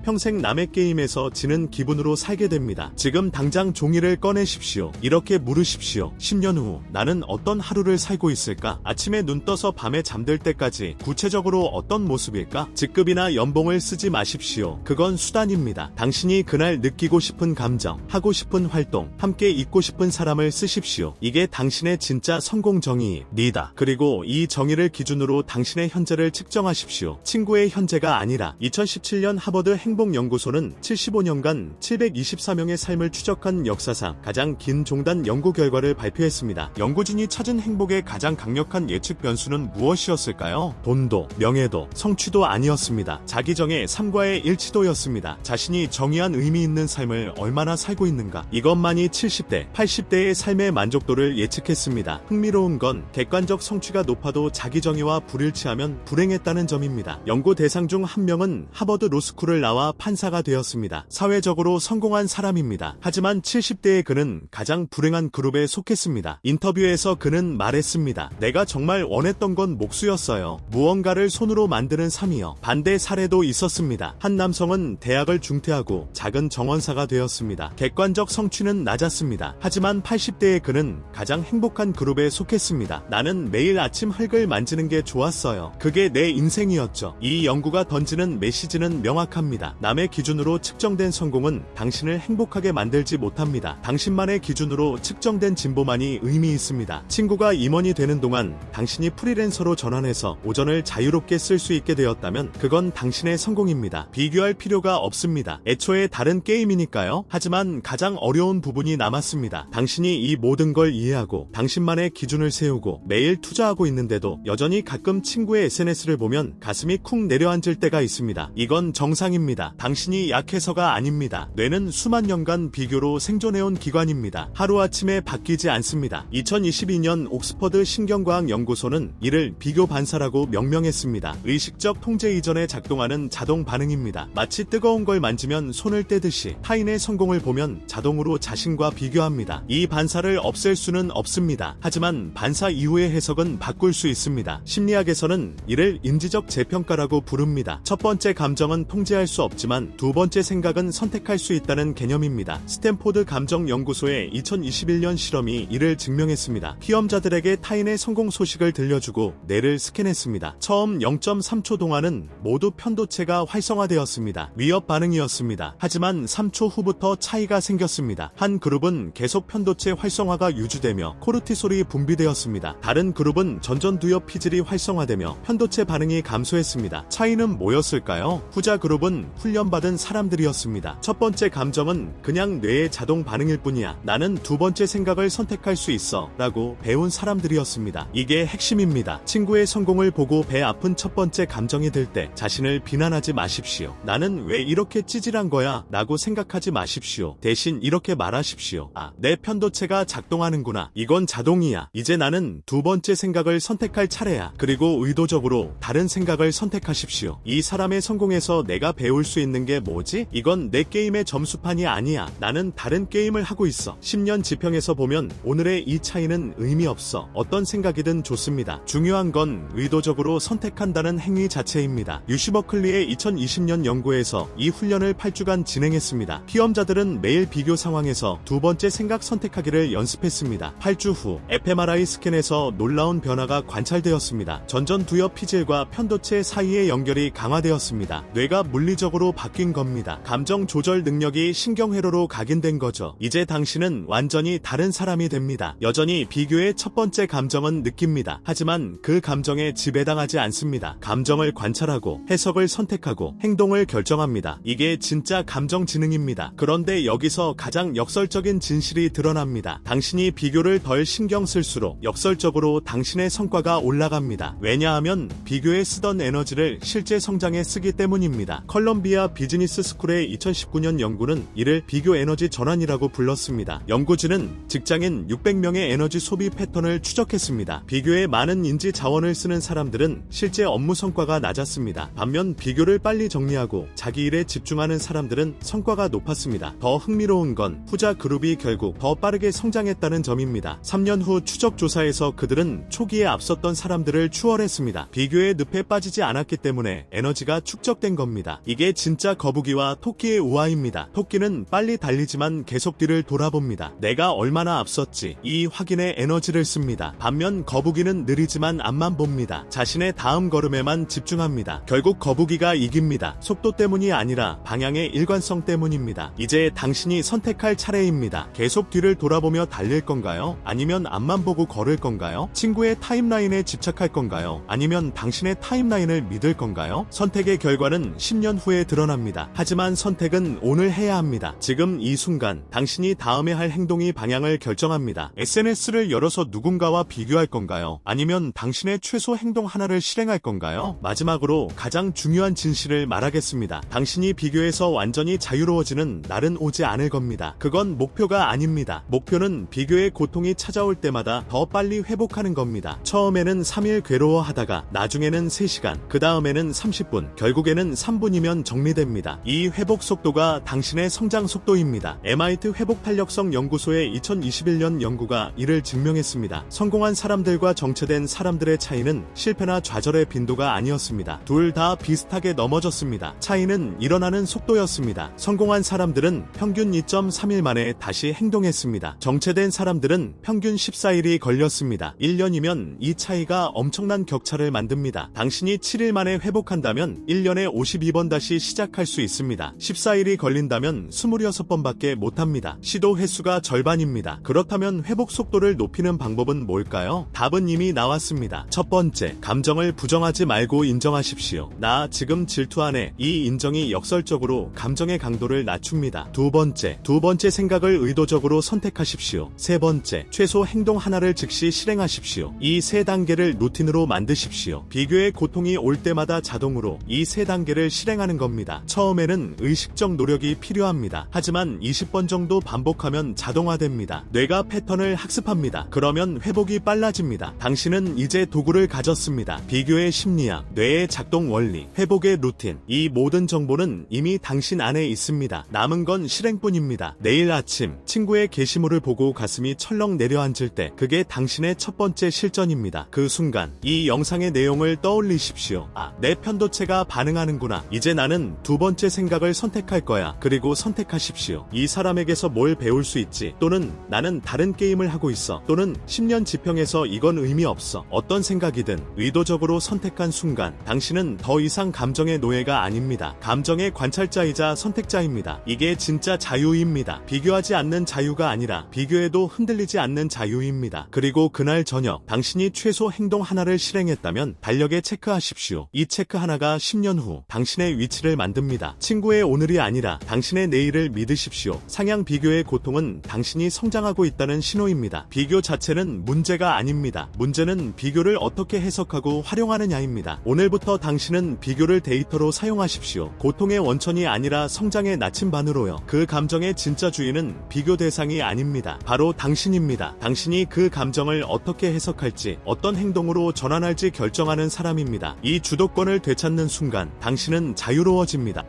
평생 남의 게임에서 지는 기분으로 살게 됩니다. 지금 당장 종이를 꺼내십시오. 이렇게 물으십시오. 10년 후 나는 어떤 하루를 살고 있을까? 아침에 눈 떠서 밤에 잠들 때까지 구체적으로 어떤 모습일까? 직급이나 연봉을 쓰지 마십시오. 그건 수단입니다. 당신이 그날 느끼고 싶은 감정, 하고 싶은 활동, 함께 있고 싶은 사람을 쓰십시오. 이게 당신의 진짜 성공 정의이다. 그리고 이 정의를 기준으로 당신의 현재를 측정하십시오. 친구의 현재가 아니라 2017년 하버드 행복연구소는 75년간 724명의 삶을 추적한 역사상 가장 긴 종단 연구 결과를 발표했습니다. 연구진이 찾은 행복의 가장 강력한 예측 변수는 무엇이었을까요? 돈도, 명예도, 성취도 아니었습니다. 자기정의 삶과의 일치도였습니다. 자신이 정의한 의미 있는 삶을 얼마나 살고 있는가. 이것만이 70대, 80대의 삶의 만족도를 예측했습니다. 흥미로운 건 객관적 성취가 높아도 자기정의와 불일치하면 불행했다는 점입니다. 연구 대상 중 한 명은 하버드 로스쿨을 나와 판사가 되었습니다. 사회적으로 성공한 사람입니다. 하지만 70대의 그는 가장 불행한 그룹에 속했습니다. 인터뷰에서 그는 말했습니다. 내가 정말 원했던 건 목수였어요. 무언가를 손으로 만드는 삶이요. 반대 사례도 있었습니다. 한 남성은 대학을 중퇴하고 작은 정원사가 되었습니다. 객관적 성취는 낮았습니다. 하지만 80대의 그는 가장 행복한 그룹에 속했습니다. 나는 매일 아침 흙을 만지는 게 좋았어요. 그게 내 인생이었죠. 이 연구가 던지는 메시지는 명확합니다. 남의 기준으로 측정된 성공은 당신을 행복하게 만들지 못합니다. 당신만의 기준으로 측정된 진보만이 의미 있습니다. 친구가 임원이 되는 동안 당신이 프리랜서로 전환해서 오전을 자유롭게 쓸 수 있게 되었다면 그건 당신의 성공입니다. 비교할 필요가 없습니다. 애초에 다른 게임이니까요. 하지만 가장 어려운 부분이 남았습니다. 당신이 이 모든 걸 이해하고 당신만의 기준을 세우고 매일 투자하고 있는데도 여전히 가끔 친구의 SNS를 보면 가슴이 쿵 내려앉을 때가 있습니다. 이건 정상입니다. 당신이 약해서가 아닙니다. 뇌는 수만 년간 비교로 생존해온 기관입니다. 하루아침에 바뀌지 않습니다. 2022년 옥스퍼드 신경과학 연구소는 이를 비교 반사라고 명명했습니다. 의식적 통제 이전에 작동하는 자동 반응입니다. 마치 뜨거운 걸 만지면 손을 떼듯이 타인의 성공을 보면 자동으로 자신과 비교합니다. 이 반사를 없앨 수는 없습니다. 하지만 반사 이후의 해석은 바꿀 수 있습니다. 심리학에서는 이를 인지적 재평가라고 부릅니다. 첫 번째 감정은 통제할 수 없지만 두 번째 생각은 선택할 수 있다는 개념입니다. 스탠포드 감정연구소의 2021년 실험이 이를 증명했습니다. 피험자들에게 타인의 성공 소식을 들려주고 뇌를 스캔했습니다. 처음 0.3초 동안은 모두 편도체가 활성화되었습니다. 위협 반응이었습니다. 하지만 3초 후부터 차이가 생겼습니다. 한 그룹은 계속 편도체 활성화가 유지되며 코르티솔이 분비되었습니다. 다른 그룹은 전전두엽 피질이 활성화되며 편도체 반응이 감소했습니다. 차이는 뭐였을까요? 후자 그룹은 훈련받은 사람들이었습니다. 첫 번째 감정은 그냥 뇌의 자동 반응일 뿐이야. 나는 두 번째 생각을 선택할 수 있어. 라고 배운 사람들이었습니다. 이게 핵심입니다. 친구의 성공을 보고 배 아픈 첫 번째 감정이 들 때 자신을 비난하지 마십시오. 나는 왜 이렇게 찌질한 거야? 라고 생각하지 마십시오. 대신 이렇게 말하십시오. 아, 내 편도체가 작동하는구나. 이건 자동이야. 이제 나는 두 번째 생각을 선택할 차례야. 그리고 의도적으로 다른 생각을 선택하십시오. 이 사람의 성공에서 내가 배울 수 있는 게 뭐지? 이건 내 게임의 점수판이 아니야. 나는 다른 게임을 하고 있어. 10년 지평에서 보면 오늘의 이 차이는 의미 없어. 어떤 생각이든 좋습니다. 중요한 건 의도적으로 선택한다는 행위 자체입니다. 유시 버클리의 2020년 연구에서 이 훈련을 8주간 진행했습니다. 피험자들은 매일 비교 상황에서 두 번째 생각 선택하기를 연습했습니다. 8주 후 fMRI 스캔에서 놀라운 변화가 관찰되었습니다. 전전두엽 피질과 편도체 사이의 연결이 강화되었습니다. 뇌가 물리적으로 바뀐 겁니다. 감정 조절 능력이 신경회로로 각인된 거죠. 이제 당신은 완전히 다른 사람이 됩니다. 여전히 비교의 첫 번째 감정은 느낍니다. 하지만 그 감정에 지배당하지 않습니다. 감정을 관찰하고 해석을 선택하고 행동을 결정합니다. 이게 진짜 감정지능입니다. 그런데 여기서 가장 역설적인 진실이 드러납니다. 당신이 비교를 덜 신경 쓸수록 역설적으로 당신의 성과가 올라갑니다. 왜냐하면 비교에 쓰던 에너지를 실제 성장에 쓰기 때문입니다. 컬럼비아 비즈니스 스쿨의 2019년 연구는 이를 비교 에너지 전환이라고 불렀습니다. 연구진은 직장인 600명의 에너지 소비 패턴을 추적했습니다. 비교에 많은 인지 자원을 쓰는 사람들은 실제 업무 성과가 낮았습니다. 반면 비교를 빨리 정리하고 자기 일에 집중하는 사람들은 성과가 높았습니다. 더 흥미로운 건 후자 그룹이 결국 더 빠르게 성장했다는 점입니다. 있습니다. 3년 후 추적 조사에서 그들은 초기에 앞섰던 사람들을 추월했습니다. 비교의 늪에 빠지지 않았기 때문에 에너지가 축적된 겁니다. 이게 진짜 거북이와 토끼의 우화입니다. 토끼는 빨리 달리지만 계속 뒤를 돌아봅니다. 내가 얼마나 앞섰지 이 확인에 에너지를 씁니다. 반면 거북이는 느리지만 앞만 봅니다. 자신의 다음 걸음에만 집중합니다. 결국 거북이가 이깁니다. 속도 때문이 아니라 방향의 일관성 때문입니다. 이제 당신이 선택할 차례입니다. 계속 뒤를 돌아보며 달릴 건가요? 아니면 앞만 보고 걸을 건가요? 친구의 타임라인에 집착할 건가요? 아니면 당신의 타임라인을 믿을 건가요? 선택의 결과는 10년 후에 드러납니다. 하지만 선택은 오늘 해야 합니다. 지금 이 순간 당신이 다음에 할 행동이 방향을 결정합니다. SNS를 열어서 누군가와 비교할 건가요? 아니면 당신의 최소 행동 하나를 실행할 건가요? 마지막으로 가장 중요한 진실을 말하겠습니다. 당신이 비교에서 완전히 자유로워지는 날은 오지 않을 겁니다. 그건 목표가 아닙니다. 목표는 비교의 고통이 찾아올 때마다 더 빨리 회복하는 겁니다. 처음에는 3일 괴로워하다가 나중에는 3시간, 그 다음에는 30분, 결국에는 3분이면 정리됩니다. 이 회복 속도가 당신의 성장 속도입니다. MIT 회복탄력성 연구소의 2021년 연구가 이를 증명했습니다. 성공한 사람들과 정체된 사람들의 차이는 실패나 좌절의 빈도가 아니었습니다. 둘 다 비슷하게 넘어졌습니다. 차이는 일어나는 속도였습니다. 성공한 사람들은 평균 2.3일 만에 다시 행동했습니다. 정체된 사람들은 평균 14일이 걸렸습니다. 1년이면 이 차이가 엄청난 격차를 만듭니다. 당신이 7일 만에 회복한다면 1년에 52번 다시 시작할 수 있습니다. 14일이 걸린다면 26번밖에 못합니다. 시도 횟수가 절반입니다. 그렇다면 회복 속도를 높이는 방법은 뭘까요? 답은 이미 나왔습니다. 첫 번째, 감정을 부정하지 말고 인정하십시오. 나 지금 질투하네. 이 인정이 역설적으로 감정의 강도를 낮춥니다. 두 번째 생각을 의도적으로 선택하십시오. 세 번째, 최소 행동 하나를 즉시 실행하십시오. 이 세 단계를 루틴으로 만드십시오. 비교의 고통이 올 때마다 자동으로 이 세 단계를 실행하는 겁니다. 처음에는 의식적 노력이 필요합니다. 하지만 20번 정도 반복하면 자동화됩니다. 뇌가 패턴을 학습합니다. 그러면 회복이 빨라집니다. 당신은 이제 도구를 가졌습니다. 비교의 심리학, 뇌의 작동 원리, 회복의 루틴, 이 모든 정보는 이미 당신 안에 있습니다. 남은 건 실행뿐입니다. 내일 아침 친구의 게시물을 보고 가슴이 철렁 내려앉을 때 그게 당신의 첫 번째 실전입니다. 그 순간 이 영상의 내용을 떠올리십시오. 내 편도체가 반응하는구나. 이제 나는 두 번째 생각을 선택할 거야. 그리고 선택하십시오. 이 사람에게서 뭘 배울 수 있지? 또는 나는 다른 게임을 하고 있어. 또는 10년 지평에서 이건 의미 없어. 어떤 생각이든 의도적으로 선택한 순간 당신은 더 이상 감정의 노예가 아닙니다. 감정의 관찰자이자 선택자입니다. 이게 진짜 자유입니다. 비교하지 않는 자유가 아니라 비교에도 흔들리지 않는 자유입니다. 그리고 그날 저녁 당신이 최소 행동 하나를 실행했다면 달력에 체크하십시오. 이 체크 하나가 10년 후 당신의 위치를 만듭니다. 친구의 오늘이 아니라 당신의 내일을 믿으십시오. 상향 비교의 고통은 당신이 성장하고 있다는 신호입니다. 비교 자체는 문제가 아닙니다. 문제는 비교를 어떻게 해석하고 활용하느냐입니다. 오늘부터 당신은 비교를 데이터로 사용하십시오. 고통의 원천이 아니라 성장의 나침반으로요. 그 감정의 진짜 주인은 비교 대상이 아닙니다. 바로 당신입니다. 당신이 그 감정을 어떻게 해석할지, 어떤 행동으로 전환할지 결정하는 사람입니다. 이 주도권을 되찾는 순간 당신은 자유로워집니다.